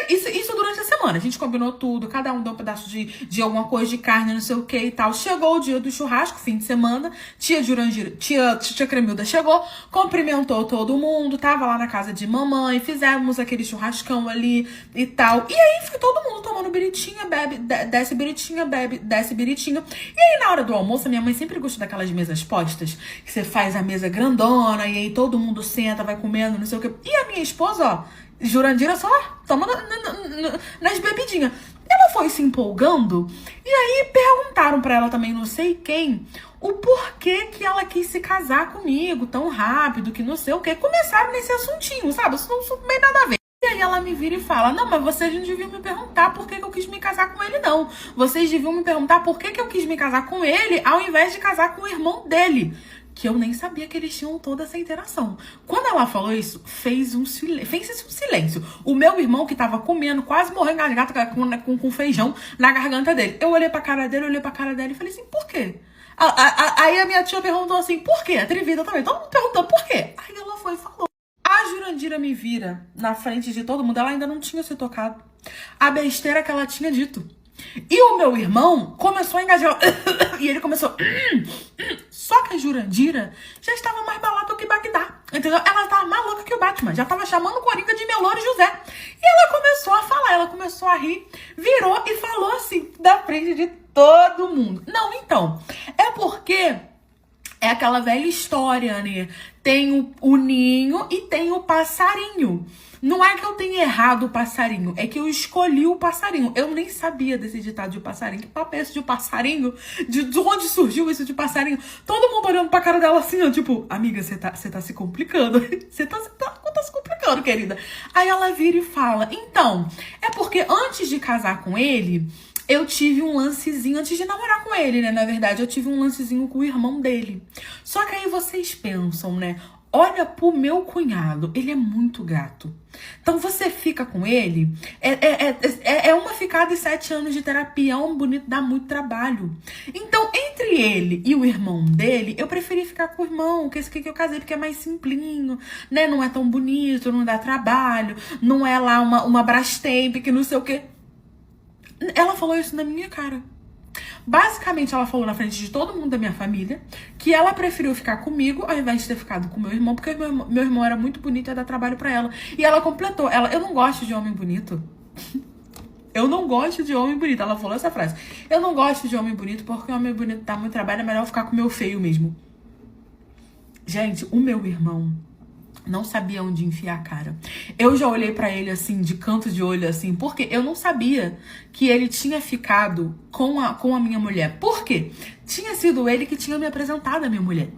Isso durante a semana. A gente combinou tudo, cada um deu um pedaço de alguma coisa de carne, não sei o que e tal. Chegou o dia do churrasco, fim de semana. Tia Jurandira, tia Cremilda chegou, cumprimentou todo mundo, tava lá na casa de mamãe, fizemos aquele churrascão ali e tal. E aí foi todo mundo tomando biritinha, bebe, desce biritinha, bebe, desce biritinha. E aí na hora do almoço, a minha mãe sempre gostou daquelas mesas postas, que você faz a mesa grandona e aí todo mundo senta, vai comendo, não sei o que. E a minha esposa, ó, Jurandira só tomando nas bebidinhas. Ela foi se empolgando e aí perguntaram pra ela também, não sei quem, o porquê que ela quis se casar comigo tão rápido, que não sei o que. Começaram nesse assuntinho, sabe? Isso não tem nada a ver. E aí ela me vira e fala, não, mas vocês não deviam me perguntar por que eu quis me casar com ele, não. Vocês deviam me perguntar por que eu quis me casar com ele ao invés de casar com o irmão dele. Que eu nem sabia que eles tinham toda essa interação. Quando ela falou isso, fez-se um silêncio. O meu irmão que tava comendo, quase morrendo engasgado com feijão na garganta dele. Eu olhei pra cara dele, e falei assim, por quê? Aí a minha tia perguntou assim, por quê? Atrevida também. Todo mundo perguntou por quê? Aí ela foi e falou. A Jurandira me vira na frente de todo mundo. Ela ainda não tinha se tocado. A besteira que ela tinha dito. E o meu irmão começou a engajar. E ele começou. Só que a Jurandira já estava mais balada que Bagdá. Entendeu? Ela estava mais louca que o Batman. Já estava chamando o Coringa de Meloro José. E ela começou a falar. Ela começou a rir. Virou e falou assim. Da frente de todo mundo. Não, então. É porque é aquela velha história, né? Tem o ninho e tem o passarinho. Não é que eu tenha errado o passarinho, é que eu escolhi o passarinho. Eu nem sabia desse ditado de passarinho. Que papo é esse de passarinho? De onde surgiu isso de passarinho? Todo mundo olhando pra cara dela assim, ó, tipo, amiga, você tá se complicando. Você tá se complicando, querida. Aí ela vira e fala, então, é porque antes de casar com ele, eu tive um lancezinho, antes de namorar com ele, né? Na verdade, eu tive um lancezinho com o irmão dele. Só que aí vocês pensam, né? Olha pro meu cunhado, ele é muito gato. Então você fica com ele, é uma ficada e 7 anos de terapia, é um bonito, dá muito trabalho. Então, entre ele e o irmão dele, eu preferi ficar com o irmão, que esse que eu casei, porque é mais simplinho, né? Não é tão bonito, não dá trabalho, não é lá uma Brastemp, que não sei o quê. Ela falou isso na minha cara. Basicamente, ela falou na frente de todo mundo da minha família que ela preferiu ficar comigo ao invés de ter ficado com meu irmão, porque meu irmão era muito bonito e ia dar trabalho pra ela. E ela completou. Eu não gosto de homem bonito. Eu não gosto de homem bonito. Ela falou essa frase. Eu não gosto de homem bonito porque homem bonito dá muito trabalho, é melhor ficar com o meu feio mesmo. Gente, o meu irmão Não sabia onde enfiar a cara. Eu já olhei pra ele assim, de canto de olho, assim, porque eu não sabia que ele tinha ficado com a minha mulher. Por quê? Tinha sido ele que tinha me apresentado a minha mulher.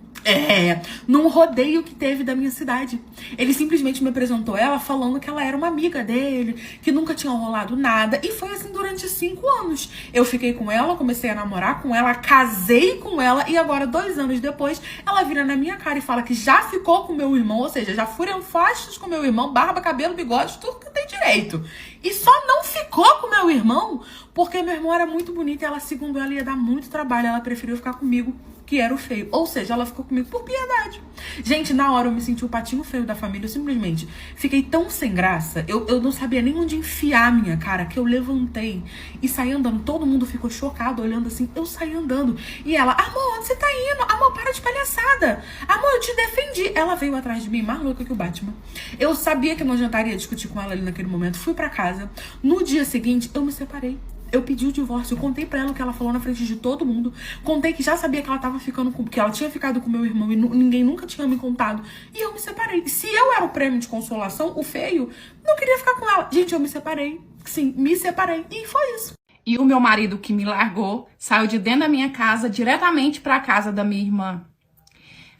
Num rodeio que teve da minha cidade. Ele simplesmente me apresentou ela falando que ela era uma amiga dele, que nunca tinha rolado nada. E foi assim durante 5 anos. Eu fiquei com ela, comecei a namorar com ela, casei com ela e agora, 2 anos depois, ela vira na minha cara e fala que já ficou com meu irmão, ou seja, já foram fastos com meu irmão, barba, cabelo, bigode, tudo que tem direito. E só não ficou com meu irmão porque meu irmão era muito bonito e ela, segundo ela, ia dar muito trabalho. Ela preferiu ficar comigo, que era o feio. Ou seja, ela ficou comigo por piedade. Gente, na hora eu me senti o patinho feio da família. Eu simplesmente fiquei tão sem graça. Eu não sabia nem onde enfiar a minha cara, que eu levantei e saí andando. Todo mundo ficou chocado, olhando assim. Eu saí andando. E ela, amor, onde você tá indo? Amor, para de palhaçada. Amor, eu te defendi. Ela veio atrás de mim, mais louca que o Batman. Eu sabia que não adiantaria discutir com ela ali naquele momento. Fui pra casa. No dia seguinte, eu me separei. Eu pedi o divórcio, eu contei pra ela o que ela falou na frente de todo mundo. Contei que já sabia que ela tava ficando com... que ela tinha ficado com meu irmão e ninguém nunca tinha me contado. E eu me separei. Se eu era o prêmio de consolação, o feio, não queria ficar com ela. Gente, eu me separei. Sim, me separei. E foi isso. E o meu marido, que me largou, saiu de dentro da minha casa diretamente pra casa da minha irmã.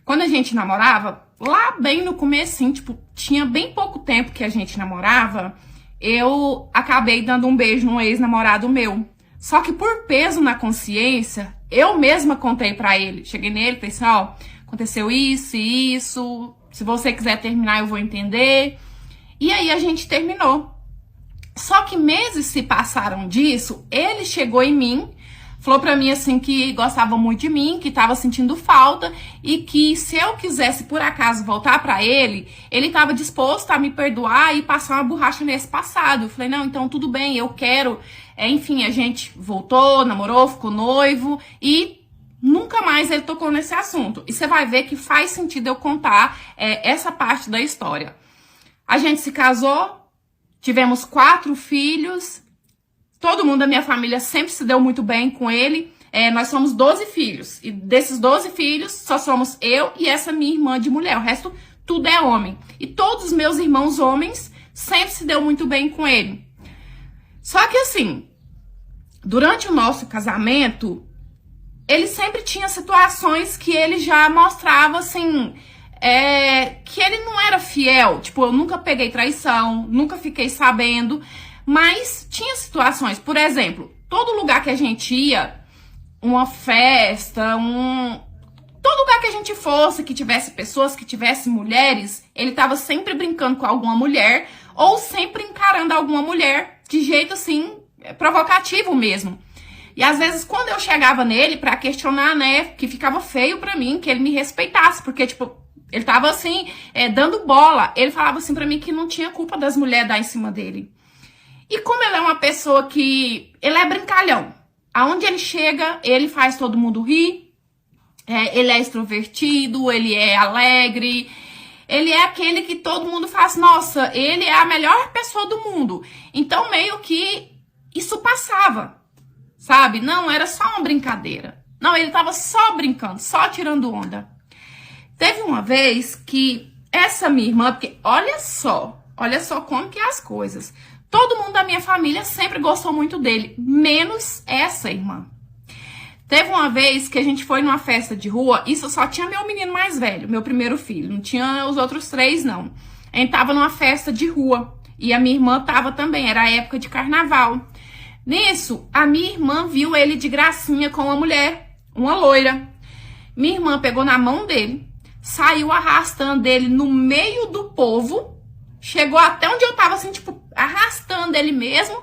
Quando a gente namorava, lá bem no comecinho, tipo, tinha bem pouco tempo que a gente namorava, eu acabei dando um beijo num ex-namorado meu. Só que por peso na consciência, eu mesma contei pra ele. Cheguei nele e falei assim, ó, aconteceu isso e isso. Se você quiser terminar, eu vou entender. E aí a gente terminou. Só que meses se passaram disso, ele chegou em mim, falou pra mim assim que gostava muito de mim, que tava sentindo falta e que se eu quisesse por acaso voltar pra ele, ele tava disposto a me perdoar e passar uma borracha nesse passado. Eu falei, não, então tudo bem, eu quero. Enfim, a gente voltou, namorou, ficou noivo e nunca mais ele tocou nesse assunto. E você vai ver que faz sentido eu contar essa parte da história. A gente se casou, tivemos 4 filhos. Todo mundo da minha família sempre se deu muito bem com ele. Nós somos 12 filhos. E desses 12 filhos, só somos eu e essa minha irmã de mulher. O resto, tudo é homem. E todos os meus irmãos homens sempre se deu muito bem com ele. Só que assim, durante o nosso casamento, ele sempre tinha situações que ele já mostrava assim... que ele não era fiel. Tipo, eu nunca peguei traição, nunca fiquei sabendo... Mas tinha situações, por exemplo, todo lugar que a gente ia, uma festa, todo lugar que a gente fosse, que tivesse pessoas, que tivesse mulheres, ele tava sempre brincando com alguma mulher, ou sempre encarando alguma mulher, de jeito assim, provocativo mesmo. E às vezes quando eu chegava nele pra questionar, né, que ficava feio pra mim, que ele me respeitasse, porque tipo, ele tava assim, dando bola, ele falava assim pra mim que não tinha culpa das mulheres dar em cima dele. E como ele é uma pessoa que... ele é brincalhão. Aonde ele chega, ele faz todo mundo rir. Ele é extrovertido, ele é alegre. Ele é aquele que todo mundo faz... Nossa, ele é a melhor pessoa do mundo. Então, meio que isso passava, sabe? Não, era só uma brincadeira. Não, ele tava só brincando, só tirando onda. Teve uma vez que essa minha irmã... Porque olha só como que é as coisas... Todo mundo da minha família sempre gostou muito dele, menos essa irmã. Teve uma vez que a gente foi numa festa de rua, isso só tinha meu menino mais velho, meu primeiro filho, não tinha os outros 3 não. A gente tava numa festa de rua e a minha irmã tava também, era a época de carnaval. Nisso, a minha irmã viu ele de gracinha com uma mulher, uma loira. Minha irmã pegou na mão dele, saiu arrastando ele no meio do povo, chegou até onde eu tava assim, tipo, arrastando ele mesmo,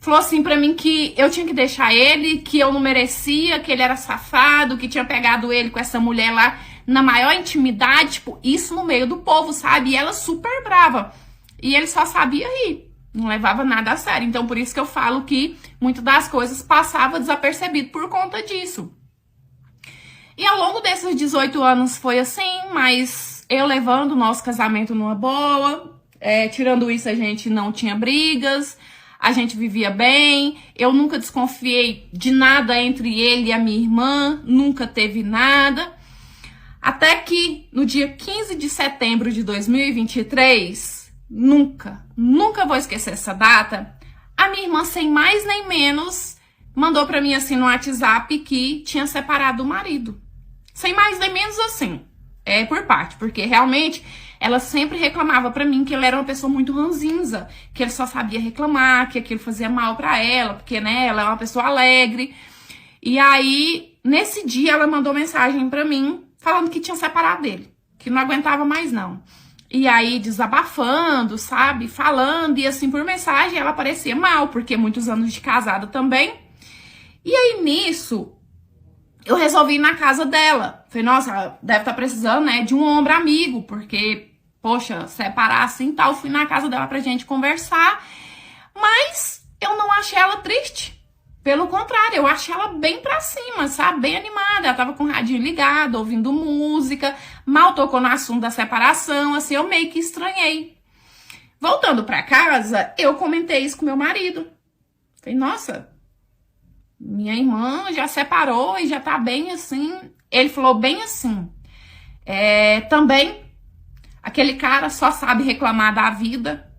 falou assim pra mim que eu tinha que deixar ele, que eu não merecia, que ele era safado, que tinha pegado ele com essa mulher lá na maior intimidade, tipo, isso no meio do povo, sabe? E ela super brava. E ele só sabia rir, não levava nada a sério. Então, por isso que eu falo que muitas das coisas passava desapercebido por conta disso. E ao longo desses 18 anos foi assim, mas eu levando o nosso casamento numa boa... tirando isso, a gente não tinha brigas, a gente vivia bem, eu nunca desconfiei de nada entre ele e a minha irmã, nunca teve nada. Até que no dia 15 de setembro de 2023, nunca vou esquecer essa data, a minha irmã, sem mais nem menos, mandou pra mim assim no WhatsApp que tinha separado o marido. Sem mais nem menos assim, por parte, porque realmente ela sempre reclamava pra mim que ele era uma pessoa muito ranzinza, que ele só sabia reclamar, que aquilo fazia mal pra ela, porque, né, ela é uma pessoa alegre. E aí, nesse dia, ela mandou mensagem pra mim, falando que tinha separado dele, que não aguentava mais não. E aí, desabafando, sabe, falando, e assim, por mensagem, ela parecia mal, porque muitos anos de casada também. E aí, nisso, eu resolvi ir na casa dela. Falei, nossa, ela deve estar precisando, né, de um ombro amigo, porque, poxa, separar assim e tal. Fui na casa dela pra gente conversar, mas eu não achei ela triste. Pelo contrário, eu achei ela bem pra cima, sabe? Bem animada. Ela tava com o radinho ligado, ouvindo música, mal tocou no assunto da separação, assim, eu meio que estranhei. Voltando pra casa, eu comentei isso com meu marido. Falei, nossa, minha irmã já separou e já tá bem assim. Ele falou bem assim, também, aquele cara só sabe reclamar da vida.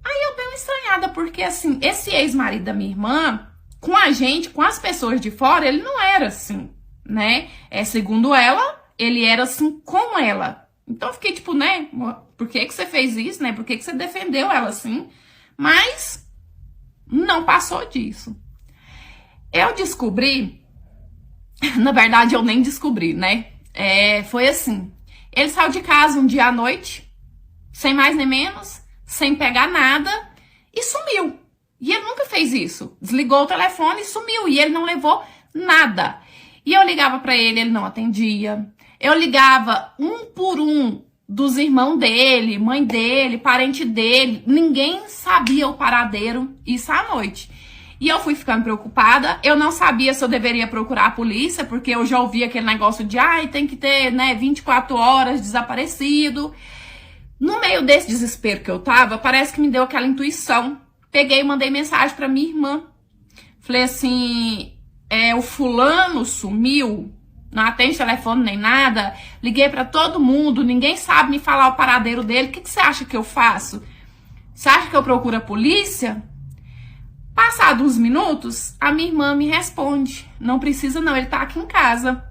Aí eu dei uma estranhada, porque assim, esse ex-marido da minha irmã, com a gente, com as pessoas de fora, ele não era assim, né? Segundo ela, ele era assim com ela. Então eu fiquei tipo, né? Por que você fez isso, né? Por que você defendeu ela assim? Mas não passou disso. Eu descobri, na verdade eu nem descobri, né? Foi assim, ele saiu de casa um dia à noite, sem mais nem menos, sem pegar nada, e sumiu. E ele nunca fez isso. Desligou o telefone e sumiu. E ele não levou nada. E eu ligava pra ele, ele não atendia. Eu ligava um por um dos irmãos dele, mãe dele, parente dele. Ninguém sabia o paradeiro, isso à noite. E eu fui ficando preocupada. Eu não sabia se eu deveria procurar a polícia, porque eu já ouvi aquele negócio de, tem que ter, né, 24 horas desaparecido. No meio desse desespero que eu tava, parece que me deu aquela intuição. Peguei e mandei mensagem pra minha irmã. Falei assim, o fulano sumiu, não atende telefone nem nada. Liguei pra todo mundo, ninguém sabe me falar o paradeiro dele. O que você acha que eu faço? Você acha que eu procuro a polícia? Passados uns minutos, a minha irmã me responde. Não precisa não, ele tá aqui em casa.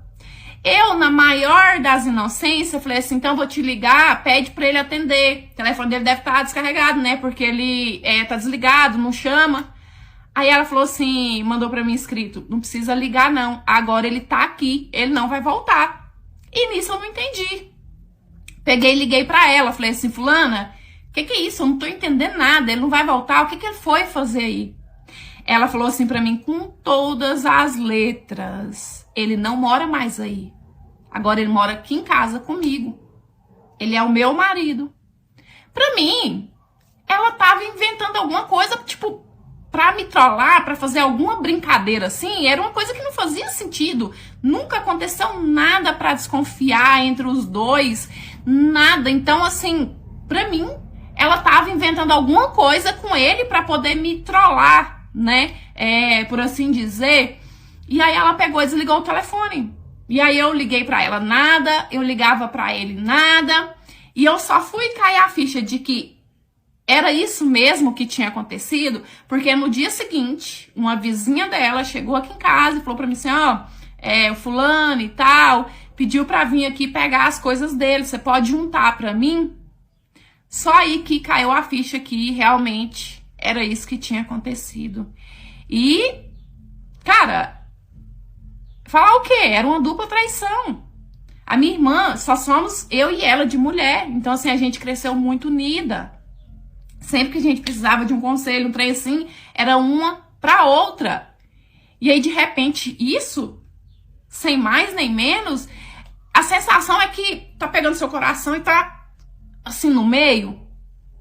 Eu, na maior das inocências, falei assim, então eu vou te ligar, pede pra ele atender. O telefone dele deve estar descarregado, né? Porque ele tá desligado, não chama. Aí ela falou assim, mandou pra mim escrito, não precisa ligar não, agora ele tá aqui, ele não vai voltar. E nisso eu não entendi. Peguei e liguei pra ela, falei assim, fulana, o que é isso? Eu não tô entendendo nada, ele não vai voltar, o que ele foi fazer aí? Ela falou assim pra mim, com todas as letras, ele não mora mais aí. Agora ele mora aqui em casa comigo. Ele é o meu marido. Pra mim, ela tava inventando alguma coisa, tipo, pra me trollar, pra fazer alguma brincadeira assim. Era uma coisa que não fazia sentido. Nunca aconteceu nada pra desconfiar entre os dois. Nada. Então, assim, pra mim, ela tava inventando alguma coisa com ele pra poder me trollar, né? Por assim dizer. E aí ela pegou e desligou o telefone. E aí eu liguei pra ela, nada. Eu ligava pra ele, nada. E eu só fui cair a ficha de que era isso mesmo que tinha acontecido, porque no dia seguinte, uma vizinha dela chegou aqui em casa e falou pra mim assim, o fulano e tal, pediu pra vir aqui pegar as coisas dele, você pode juntar pra mim? Só aí que caiu a ficha que realmente era isso que tinha acontecido. E, cara, falar o quê? Era uma dupla traição. A minha irmã, só somos eu e ela de mulher. Então, assim, a gente cresceu muito unida. Sempre que a gente precisava de um conselho, um trem assim, era uma pra outra. E aí, de repente, isso, sem mais nem menos, a sensação é que tá pegando seu coração e tá, assim, no meio,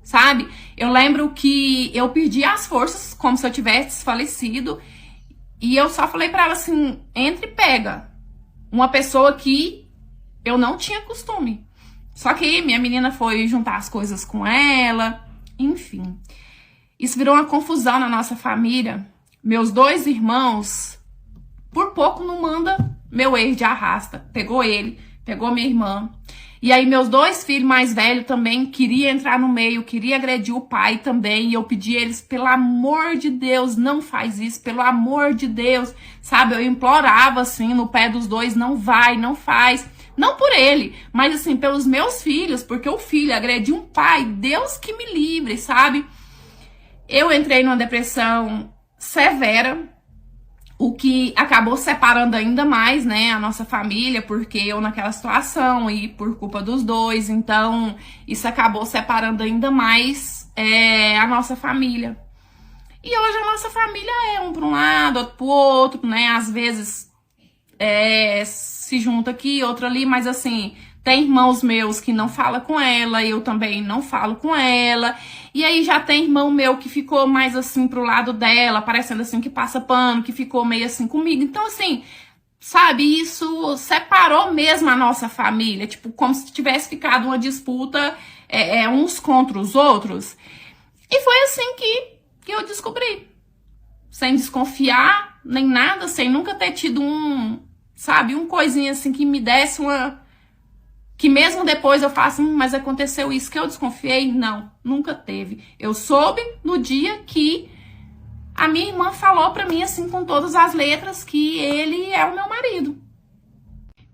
sabe? Eu lembro que eu perdi as forças, como se eu tivesse falecido. E eu só falei pra ela assim, entra e pega. Uma pessoa que eu não tinha costume. Só que minha menina foi juntar as coisas com ela. Enfim. Isso virou uma confusão na nossa família. Meus 2 irmãos, por pouco não manda meu ex de arrasta. Pegou ele, pegou minha irmã. E aí meus 2 filhos mais velhos também queriam entrar no meio, queria agredir o pai também. E eu pedi eles, pelo amor de Deus, não faz isso, pelo amor de Deus. Sabe, eu implorava assim no pé dos 2, não vai, não faz. Não por ele, mas assim, pelos meus filhos, porque o filho agrediu um pai, Deus que me livre, sabe? Eu entrei numa depressão severa, o que acabou separando ainda mais, né, a nossa família, porque eu naquela situação e por culpa dos 2, então isso acabou separando ainda mais a nossa família. E hoje a nossa família é um para um lado, outro pro outro, né, às vezes se junta aqui, outro ali, mas assim, tem irmãos meus que não falam com ela, eu também não falo com ela. E aí já tem irmão meu que ficou mais assim pro lado dela, parecendo assim que passa pano, que ficou meio assim comigo. Então assim, sabe, isso separou mesmo a nossa família, tipo, como se tivesse ficado uma disputa uns contra os outros. E foi assim que eu descobri. Sem desconfiar, nem nada, sem nunca ter tido um coisinha assim que me desse uma... Que mesmo depois eu faço, mas aconteceu isso que eu desconfiei? Não, nunca teve. Eu soube no dia que a minha irmã falou pra mim, assim, com todas as letras, que ele é o meu marido.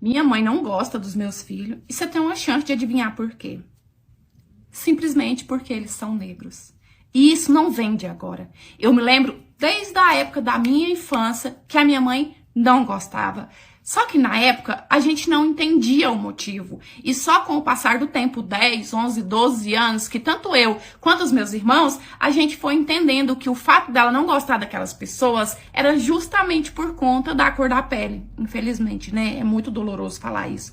Minha mãe não gosta dos meus filhos e você tem uma chance de adivinhar por quê. Simplesmente porque eles são negros. E isso não vem de agora. Eu me lembro desde a época da minha infância que a minha mãe não gostava. Só que na época a gente não entendia o motivo. E só com o passar do tempo, 10, 11, 12 anos, que tanto eu quanto os meus irmãos, a gente foi entendendo que o fato dela não gostar daquelas pessoas era justamente por conta da cor da pele. Infelizmente, né? É muito doloroso falar isso.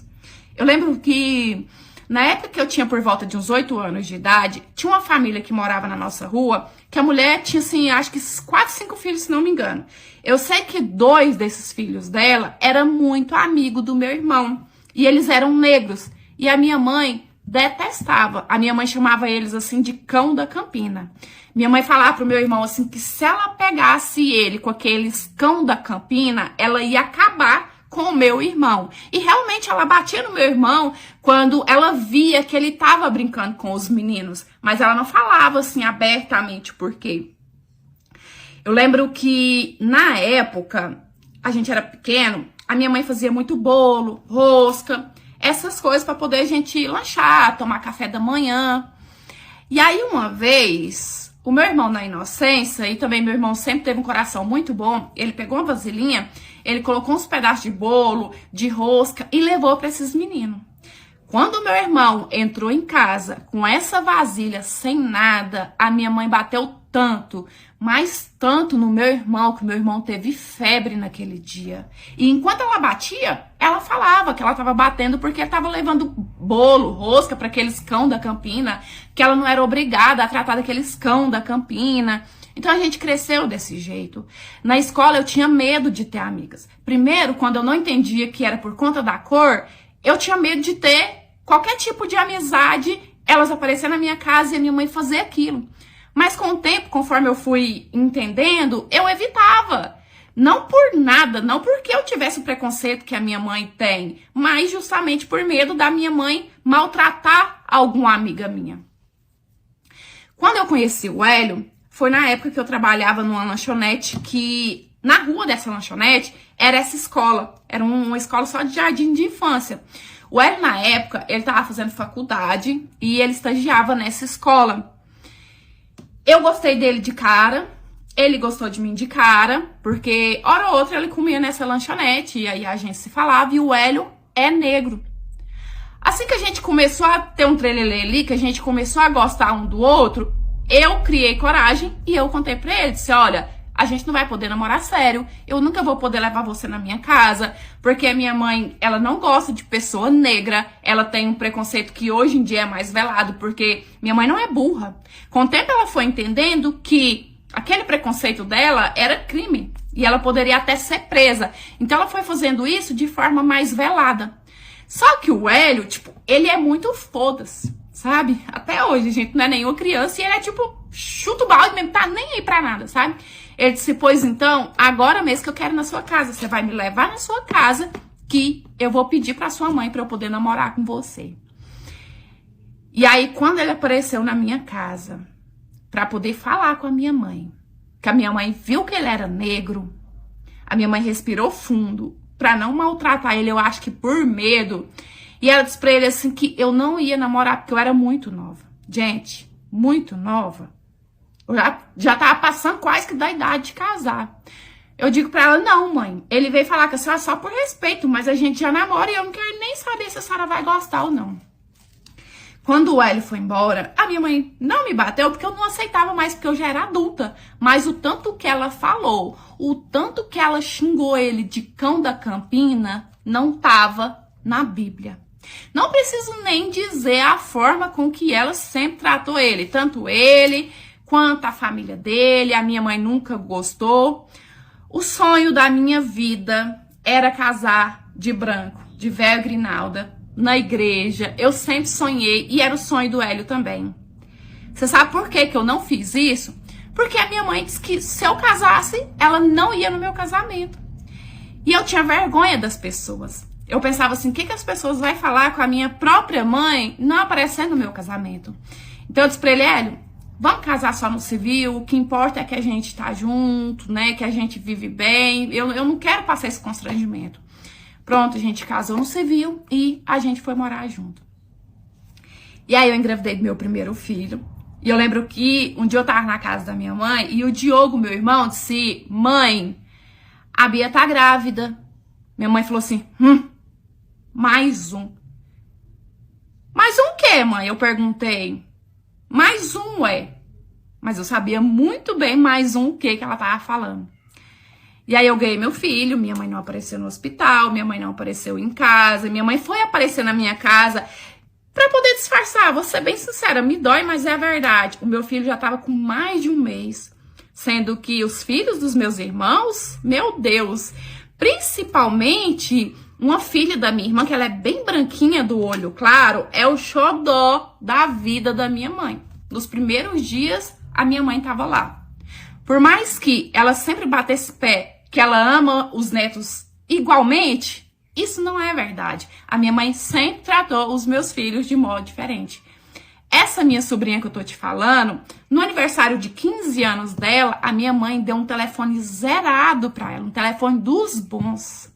Eu lembro que na época que eu tinha por volta de uns 8 anos de idade, tinha uma família que morava na nossa rua, que a mulher tinha, assim, acho que 4, 5 filhos, se não me engano. Eu sei que 2 desses filhos dela eram muito amigos do meu irmão. E eles eram negros. E a minha mãe detestava. A minha mãe chamava eles, assim, de cão da Campina. Minha mãe falava pro meu irmão, assim, que se ela pegasse ele com aqueles cão da Campina, ela ia acabar com o meu irmão. E realmente ela batia no meu irmão quando ela via que ele estava brincando com os meninos. Mas ela não falava assim abertamente por quê. Eu lembro que na época, a gente era pequeno, a minha mãe fazia muito bolo, rosca, essas coisas para poder a gente lanchar, tomar café da manhã. E aí uma vez, o meu irmão na inocência, e também meu irmão sempre teve um coração muito bom, ele pegou uma vasilhinha, ele colocou uns pedaços de bolo, de rosca e levou para esses meninos. Quando meu irmão entrou em casa com essa vasilha sem nada, a minha mãe bateu tanto, mas tanto no meu irmão, que meu irmão teve febre naquele dia. E enquanto ela batia, ela falava que ela estava batendo porque ele estava levando bolo, rosca para aqueles cão da Campina, que ela não era obrigada a tratar daqueles cão da Campina. Então a gente cresceu desse jeito. Na escola eu tinha medo de ter amigas. Primeiro, quando eu não entendia que era por conta da cor, eu tinha medo de ter qualquer tipo de amizade, elas aparecerem na minha casa e a minha mãe fazer aquilo. Mas com o tempo, conforme eu fui entendendo, eu evitava. Não por nada, não porque eu tivesse o preconceito que a minha mãe tem, mas justamente por medo da minha mãe maltratar alguma amiga minha. Quando eu conheci o Hélio, foi na época que eu trabalhava numa lanchonete que, na rua dessa lanchonete, era essa escola. Era uma escola só de jardim de infância. O Hélio, na época, ele estava fazendo faculdade e ele estagiava nessa escola. Eu gostei dele de cara, ele gostou de mim de cara, porque hora ou outra ele comia nessa lanchonete e aí a gente se falava e o Hélio é negro. Assim que a gente começou a ter um trelelê ali, que a gente começou a gostar um do outro, eu criei coragem e eu contei pra ele, disse, olha, a gente não vai poder namorar sério, eu nunca vou poder levar você na minha casa, porque a minha mãe, ela não gosta de pessoa negra, ela tem um preconceito que hoje em dia é mais velado, porque minha mãe não é burra. Com o tempo ela foi entendendo que aquele preconceito dela era crime, e ela poderia até ser presa. Então ela foi fazendo isso de forma mais velada. Só que o Hélio, tipo, ele é muito foda-se, sabe? Até hoje, a gente não é nenhuma criança, e ele é tipo, chuta o balde mesmo, tá nem aí pra nada, sabe? Ele disse, pois então, agora mesmo que eu quero ir na sua casa, você vai me levar na sua casa, que eu vou pedir pra sua mãe pra eu poder namorar com você. E aí, quando ele apareceu na minha casa pra poder falar com a minha mãe, que a minha mãe viu que ele era negro, a minha mãe respirou fundo pra não maltratar ele, eu acho que por medo. E ela disse pra ele assim que eu não ia namorar porque eu era muito nova. Gente, muito nova. Eu já tava passando quase que da idade de casar. Eu digo pra ela, não, mãe, ele veio falar com a senhora só por respeito, mas a gente já namora e eu não quero nem saber se a senhora vai gostar ou não. Quando o Hélio foi embora, a minha mãe não me bateu porque eu não aceitava mais, porque eu já era adulta. Mas o tanto que ela falou, o tanto que ela xingou ele de cão da Campina, não tava na Bíblia. Não preciso nem dizer a forma com que ela sempre tratou ele, tanto ele quanto a família dele, a minha mãe nunca gostou. O sonho da minha vida era casar de branco, de véu grinalda, na igreja. Eu sempre sonhei e era o sonho do Hélio também. Você sabe por que eu não fiz isso? Porque a minha mãe disse que se eu casasse, ela não ia no meu casamento. E eu tinha vergonha das pessoas. Eu pensava assim, o que as pessoas vão falar com a minha própria mãe não aparecendo no meu casamento? Então eu disse pra ele, Hélio, vamos casar só no civil, o que importa é que a gente tá junto, né, que a gente vive bem, eu não quero passar esse constrangimento. Pronto, a gente casou no civil e a gente foi morar junto. E aí eu engravidei do meu primeiro filho, e eu lembro que um dia eu tava na casa da minha mãe, e o Diogo, meu irmão, disse, mãe, a Bia tá grávida. Minha mãe falou assim, mais um. Mais um quê, mãe? Eu perguntei. Mais um, ué. Mas eu sabia muito bem mais um o que ela tava falando. E aí eu ganhei meu filho, minha mãe não apareceu no hospital, minha mãe não apareceu em casa, minha mãe foi aparecer na minha casa pra poder disfarçar. Vou ser bem sincera, me dói, mas é a verdade. O meu filho já tava com mais de um mês, sendo que os filhos dos meus irmãos, meu Deus, principalmente uma filha da minha irmã, que ela é bem branquinha do olho claro, é o xodó da vida da minha mãe. Nos primeiros dias, a minha mãe tava lá. Por mais que ela sempre batesse pé, que ela ama os netos igualmente, isso não é verdade. A minha mãe sempre tratou os meus filhos de modo diferente. Essa minha sobrinha que eu tô te falando, no aniversário de 15 anos dela, a minha mãe deu um telefone zerado pra ela, um telefone dos bons.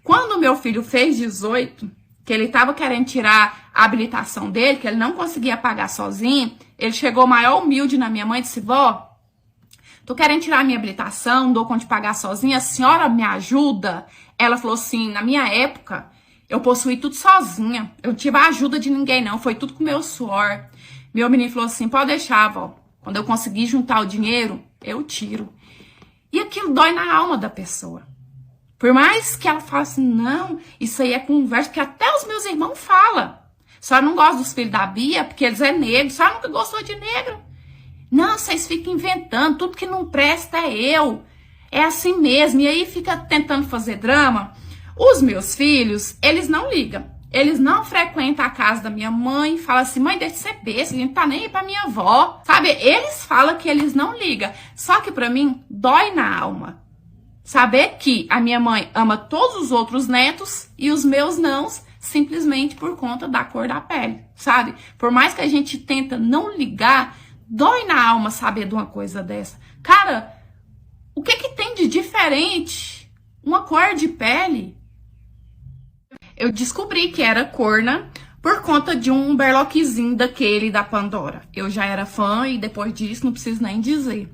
Quando meu filho fez 18, que ele tava querendo tirar a habilitação dele, que ele não conseguia pagar sozinho, ele chegou maior humilde na minha mãe e disse, vó, tô querendo tirar a minha habilitação, não dou conta de pagar sozinha, a senhora me ajuda? Ela falou assim, na minha época, eu possuí tudo sozinha, eu não tive a ajuda de ninguém não, foi tudo com meu suor. Meu menino falou assim, pode deixar, vó, quando eu conseguir juntar o dinheiro, eu tiro. E aquilo dói na alma da pessoa. Por mais que ela fale assim, não, isso aí é conversa, que até os meus irmãos falam. A senhora não gosta dos filhos da Bia, porque eles é negro, a senhora nunca gostou de negro. Não, vocês ficam inventando, tudo que não presta é eu. É assim mesmo, e aí fica tentando fazer drama. Os meus filhos, eles não ligam. Eles não frequentam a casa da minha mãe, falam assim, mãe, deixa de ser besta, a gente tá nem aí pra minha avó. Sabe, eles falam que eles não ligam. Só que pra mim, dói na alma. Saber que a minha mãe ama todos os outros netos e os meus não, simplesmente por conta da cor da pele, sabe? Por mais que a gente tenta não ligar, dói na alma saber de uma coisa dessa. Cara, o que tem de diferente uma cor de pele? Eu descobri que era corna por conta de um berloquezinho daquele da Pandora. Eu já era fã e depois disso não preciso nem dizer.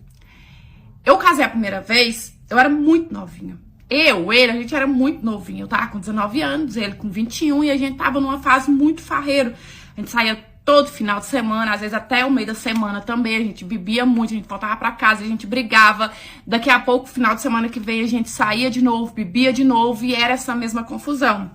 Eu casei a primeira vez, eu era muito novinha. A gente era muito novinho. Eu tava com 19 anos, ele com 21 e a gente tava numa fase muito farreiro. A gente saía todo final de semana, às vezes até o meio da semana também. A gente bebia muito, a gente voltava pra casa, a gente brigava. Daqui a pouco, final de semana que vem, a gente saía de novo, bebia de novo e era essa mesma confusão.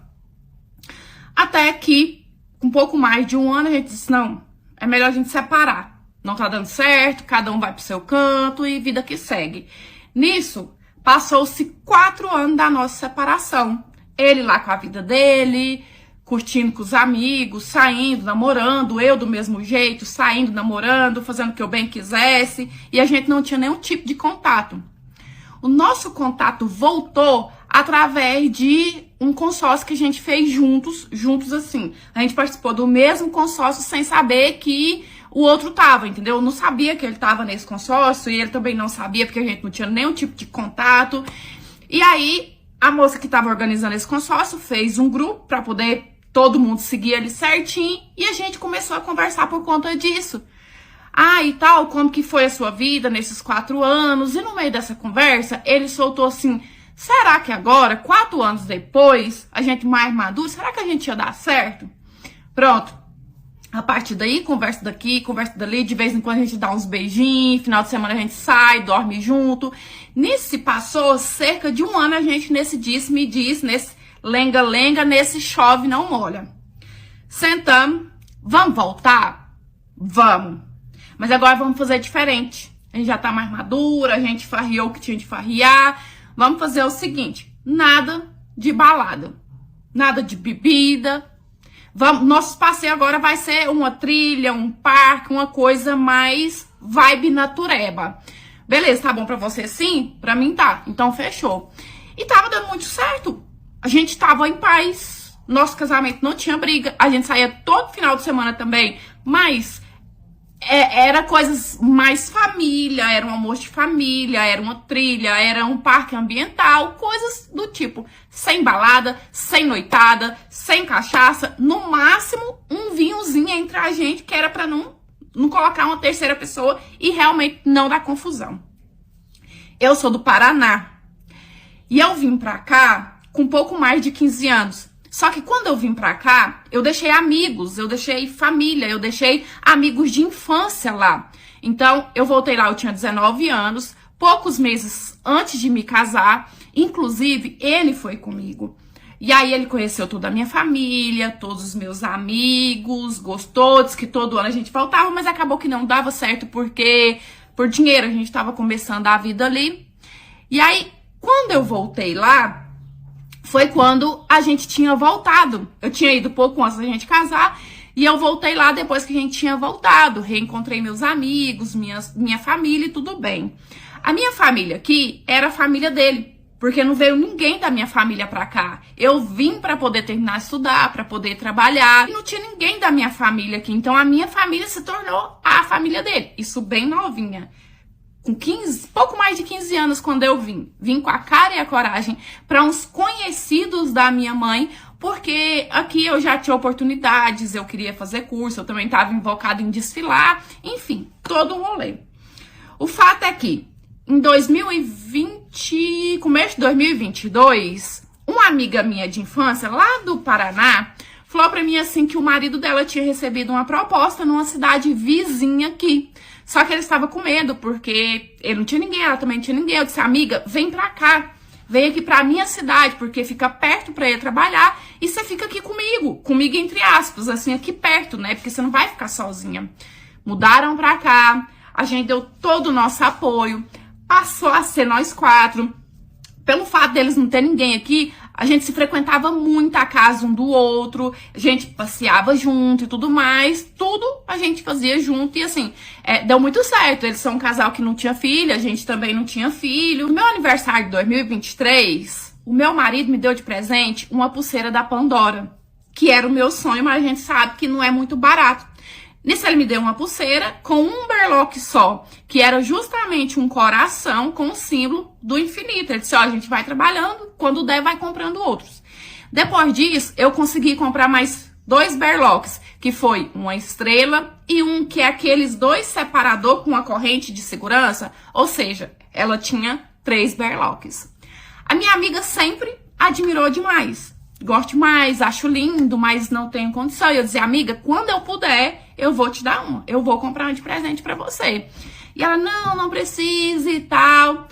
Até que, com um pouco mais de um ano, a gente disse, não, é melhor a gente separar. Não tá dando certo, cada um vai pro seu canto e vida que segue. Nisso, passou-se 4 anos da nossa separação. Ele lá com a vida dele, curtindo com os amigos, saindo, namorando, eu do mesmo jeito, saindo, namorando, fazendo o que eu bem quisesse, e a gente não tinha nenhum tipo de contato. O nosso contato voltou através de um consórcio que a gente fez juntos assim. A gente participou do mesmo consórcio sem saber que o outro tava, entendeu? Eu não sabia que ele tava nesse consórcio e ele também não sabia, porque a gente não tinha nenhum tipo de contato. E aí, a moça que tava organizando esse consórcio fez um grupo pra poder todo mundo seguir ele certinho e a gente começou a conversar por conta disso. Ah, e tal, como que foi a sua vida nesses 4 anos? E no meio dessa conversa, ele soltou assim, será que agora, 4 anos depois, a gente mais maduro, será que a gente ia dar certo? Pronto. A partir daí, conversa daqui, conversa dali, de vez em quando a gente dá uns beijinhos, final de semana a gente sai, dorme junto. Nisso se passou cerca de 1 ano a gente nesse disse-me-diz, nesse lenga-lenga, nesse chove não molha. Sentamos, vamos voltar? Vamos. Mas agora vamos fazer diferente. A gente já tá mais madura, a gente farriou o que tinha de farriar. Vamos fazer o seguinte, nada de balada, nada de bebida. Nosso passeio agora vai ser uma trilha, um parque, uma coisa mais vibe natureba. Beleza, tá bom pra você sim? Pra mim tá, então fechou. E tava dando muito certo. A gente tava em paz, nosso casamento não tinha briga. A gente saía todo final de semana também, mas era coisas mais família, era um almoço de família, era uma trilha, era um parque ambiental, coisas do tipo, sem balada, sem noitada, sem cachaça, no máximo um vinhozinho entre a gente, que era pra não colocar uma terceira pessoa e realmente não dar confusão. Eu sou do Paraná e eu vim pra cá com um pouco mais de 15 anos. Só que quando eu vim pra cá, eu deixei amigos, eu deixei família, eu deixei amigos de infância lá. Então, eu voltei lá, eu tinha 19 anos, poucos meses antes de me casar. Inclusive, ele foi comigo. E aí, ele conheceu toda a minha família, todos os meus amigos, gostou, disse que todo ano a gente voltava, mas acabou que não dava certo porque, por dinheiro, a gente tava começando a vida ali. E aí, quando eu voltei lá, foi quando a gente tinha voltado. Eu tinha ido pouco antes da gente casar e eu voltei lá depois que a gente tinha voltado. Reencontrei meus amigos, minha família e tudo bem. A minha família aqui era a família dele, porque não veio ninguém da minha família pra cá. Eu vim pra poder terminar de estudar, pra poder trabalhar e não tinha ninguém da minha família aqui. Então a minha família se tornou a família dele. Isso bem novinha. Com 15, pouco mais de 15 anos quando eu vim com a cara e a coragem para uns conhecidos da minha mãe, porque aqui eu já tinha oportunidades, eu queria fazer curso, eu também estava invocada em desfilar, enfim, todo um rolê. O fato é que em 2020, começo de 2022, uma amiga minha de infância lá do Paraná falou para mim assim que o marido dela tinha recebido uma proposta numa cidade vizinha aqui. Só que ele estava com medo, porque ele não tinha ninguém, ela também não tinha ninguém. Eu disse, amiga, vem pra cá, vem aqui pra minha cidade, porque fica perto pra ir trabalhar, e você fica aqui comigo entre aspas, assim, aqui perto, né, porque você não vai ficar sozinha. Mudaram pra cá, a gente deu todo o nosso apoio, passou a ser nós 4. Pelo fato deles não ter ninguém aqui, a gente se frequentava muito a casa um do outro, a gente passeava junto e tudo mais, tudo a gente fazia junto e assim, deu muito certo. Eles são um casal que não tinha filho, a gente também não tinha filho. No meu aniversário de 2023, o meu marido me deu de presente uma pulseira da Pandora, que era o meu sonho, mas a gente sabe que não é muito barato. Nisso ele me deu uma pulseira com um berlock só, que era justamente um coração com o símbolo do infinito. Ele disse, ó, a gente vai trabalhando, quando der vai comprando outros. Depois disso, eu consegui comprar mais 2 berlocks, que foi uma estrela e um que é aqueles 2 separador com uma corrente de segurança, ou seja, ela tinha 3 berlocks. A minha amiga sempre admirou demais. Gosto demais, acho lindo, mas não tenho condição. E eu dizia, amiga, quando eu puder, eu vou te dar uma. Eu vou comprar uma de presente pra você. E ela, não precisa e tal.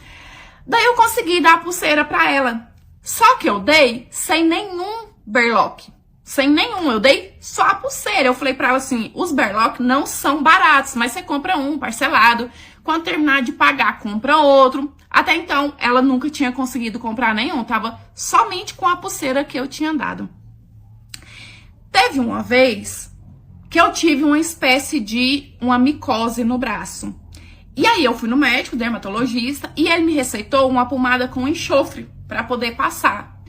Daí eu consegui dar a pulseira pra ela. Só que eu dei sem nenhum berlock. Sem nenhum, eu dei só a pulseira. Eu falei pra ela assim, os berlock não são baratos, mas você compra um parcelado. Quando terminar de pagar, compra outro. Até então, ela nunca tinha conseguido comprar nenhum. Tava somente com a pulseira que eu tinha dado. Teve uma vez que eu tive uma espécie de uma micose no braço. E aí eu fui no médico, dermatologista, e ele me receitou uma pomada com enxofre para poder passar.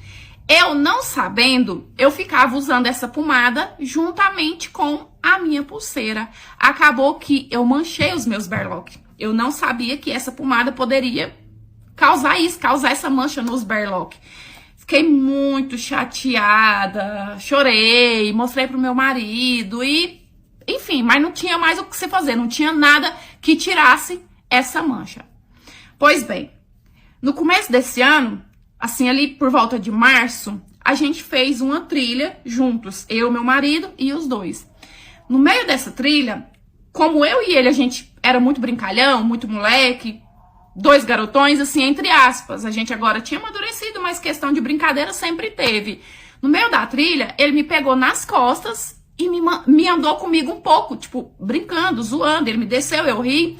Eu não sabendo, eu ficava usando essa pomada juntamente com a minha pulseira. Acabou que eu manchei os meus berlock. Eu não sabia que essa pomada poderia causar isso, causar essa mancha nos berlock. Fiquei muito chateada, chorei, mostrei pro meu marido e, enfim, mas não tinha mais o que se fazer, não tinha nada que tirasse essa mancha. Pois bem, no começo desse ano, assim, ali por volta de março, a gente fez uma trilha juntos, eu, meu marido e os dois. No meio dessa trilha, como eu e ele, a gente era muito brincalhão, muito moleque, dois garotões, assim, entre aspas. A gente agora tinha amadurecido, mas questão de brincadeira sempre teve. No meio da trilha, ele me pegou nas costas e me andou comigo um pouco, tipo, brincando, zoando. Ele me desceu, eu ri.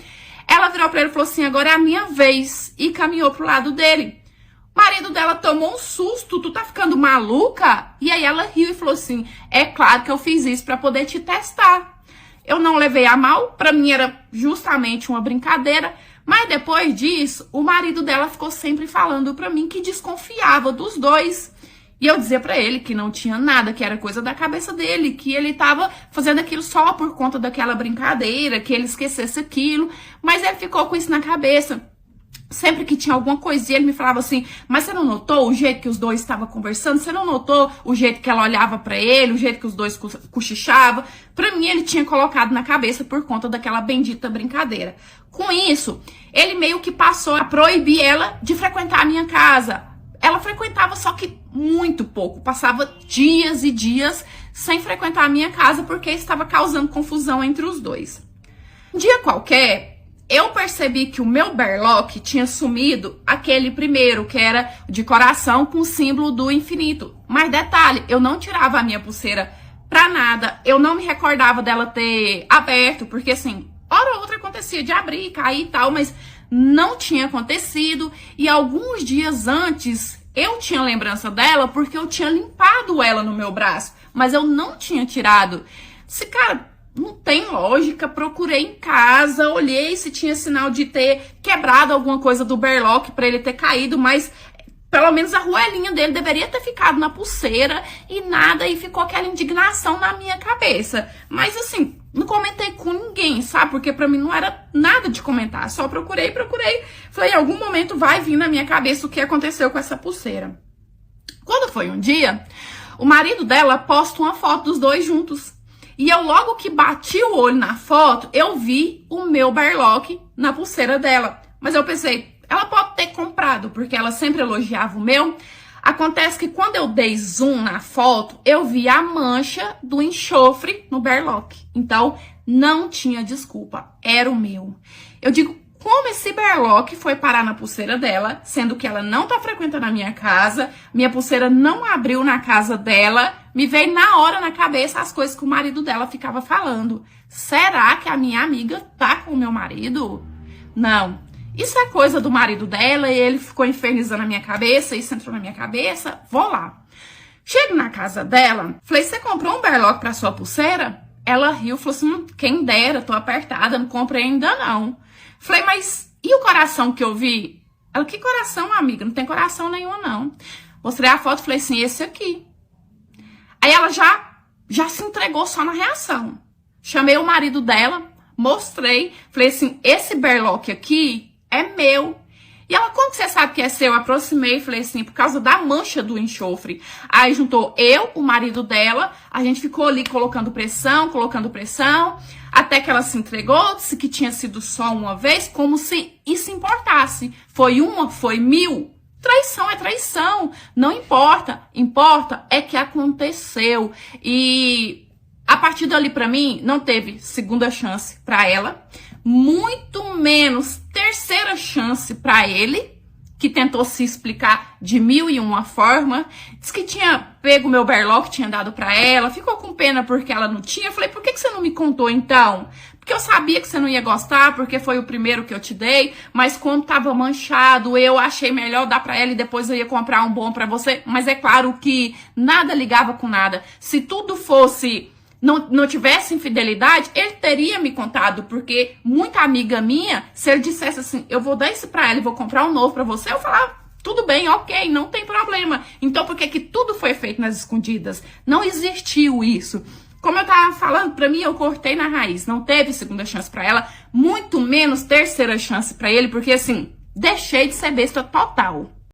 Ela virou pra ele e falou assim, agora é a minha vez. E caminhou pro lado dele. O marido dela tomou um susto, tu tá ficando maluca? E aí ela riu e falou assim, é claro que eu fiz isso pra poder te testar. Eu não levei a mal, pra mim era justamente uma brincadeira, mas depois disso, o marido dela ficou sempre falando pra mim que desconfiava dos dois. E eu dizia pra ele que não tinha nada, que era coisa da cabeça dele, que ele tava fazendo aquilo só por conta daquela brincadeira, que ele esquecesse aquilo, mas ele ficou com isso na cabeça. Sempre que tinha alguma coisinha, ele me falava assim, mas você não notou o jeito que os dois estavam conversando? Você não notou o jeito que ela olhava pra ele, o jeito que os dois cochichavam? Pra mim, ele tinha colocado na cabeça por conta daquela bendita brincadeira. Com isso, ele meio que passou a proibir ela de frequentar a minha casa. Ela frequentava só que muito pouco, passava dias e dias sem frequentar a minha casa porque estava causando confusão entre os dois. Um dia qualquer, eu percebi que o meu berlock tinha sumido aquele primeiro, que era de coração com o símbolo do infinito. Mas detalhe, eu não tirava a minha pulseira pra nada, eu não me recordava dela ter aberto, porque assim, hora ou outra acontecia de abrir, cair e tal, mas não tinha acontecido. E alguns dias antes, eu tinha lembrança dela porque eu tinha limpado ela no meu braço, mas eu não tinha tirado. Esse cara... não tem lógica, procurei em casa, olhei se tinha sinal de ter quebrado alguma coisa do berlock para ele ter caído, mas pelo menos a arruelinha dele deveria ter ficado na pulseira e nada, e ficou aquela indignação na minha cabeça. Mas assim, não comentei com ninguém, sabe? Porque pra mim não era nada de comentar, só procurei. Falei, em algum momento vai vir na minha cabeça o que aconteceu com essa pulseira. Quando foi um dia, o marido dela posta uma foto dos dois juntos. E eu logo que bati o olho na foto, eu vi o meu berlock na pulseira dela. Mas eu pensei, ela pode ter comprado, porque ela sempre elogiava o meu. Acontece que quando eu dei zoom na foto, eu vi a mancha do enxofre no berlock. Então, não tinha desculpa, era o meu. Eu digo, como esse berlock foi parar na pulseira dela, sendo que ela não tá frequentando a minha casa, minha pulseira não abriu na casa dela, me veio na hora na cabeça as coisas que o marido dela ficava falando. Será que a minha amiga tá com o meu marido? Não. Isso é coisa do marido dela e ele ficou infernizando a minha cabeça, isso entrou na minha cabeça, vou lá. Chego na casa dela, falei, você comprou um berlock pra sua pulseira? Ela riu, falou assim, quem dera, tô apertada, não comprei ainda não. Falei, mas e o coração que eu vi? Ela, que coração, amiga? Não tem coração nenhum, não. Mostrei a foto, falei assim, esse aqui. Aí ela já se entregou só na reação. Chamei o marido dela, mostrei, falei assim, esse berlock aqui é meu. E ela, como que você sabe que é seu? Eu aproximei e falei assim, por causa da mancha do enxofre. Aí juntou eu, o marido dela, a gente ficou ali colocando pressão, até que ela se entregou, disse que tinha sido só uma vez, como se isso importasse. Foi uma, foi 1000. Traição é traição, não importa. Importa é que aconteceu. E a partir dali, pra mim, não teve segunda chance pra ela, muito menos terceira chance pra ele, que tentou se explicar de 1001 forma. Diz que tinha pego meu berlock, tinha dado pra ela, ficou com pena porque ela não tinha. Falei, por que você não me contou então? Porque eu sabia que você não ia gostar, porque foi o primeiro que eu te dei, mas quando tava manchado, eu achei melhor dar pra ela e depois eu ia comprar um bom pra você. Mas é claro que nada ligava com nada. Se tudo fosse... não tivesse infidelidade, ele teria me contado, porque muita amiga minha, se ele dissesse assim, eu vou dar isso pra ela e vou comprar um novo pra você, eu falava, Tudo bem, ok, não tem problema. Então por que que tudo foi feito nas escondidas? Não existiu isso. Como eu tava falando, pra mim eu cortei na raiz. Não teve segunda chance pra ela, muito menos terceira chance pra ele, porque assim, deixei de ser besta total.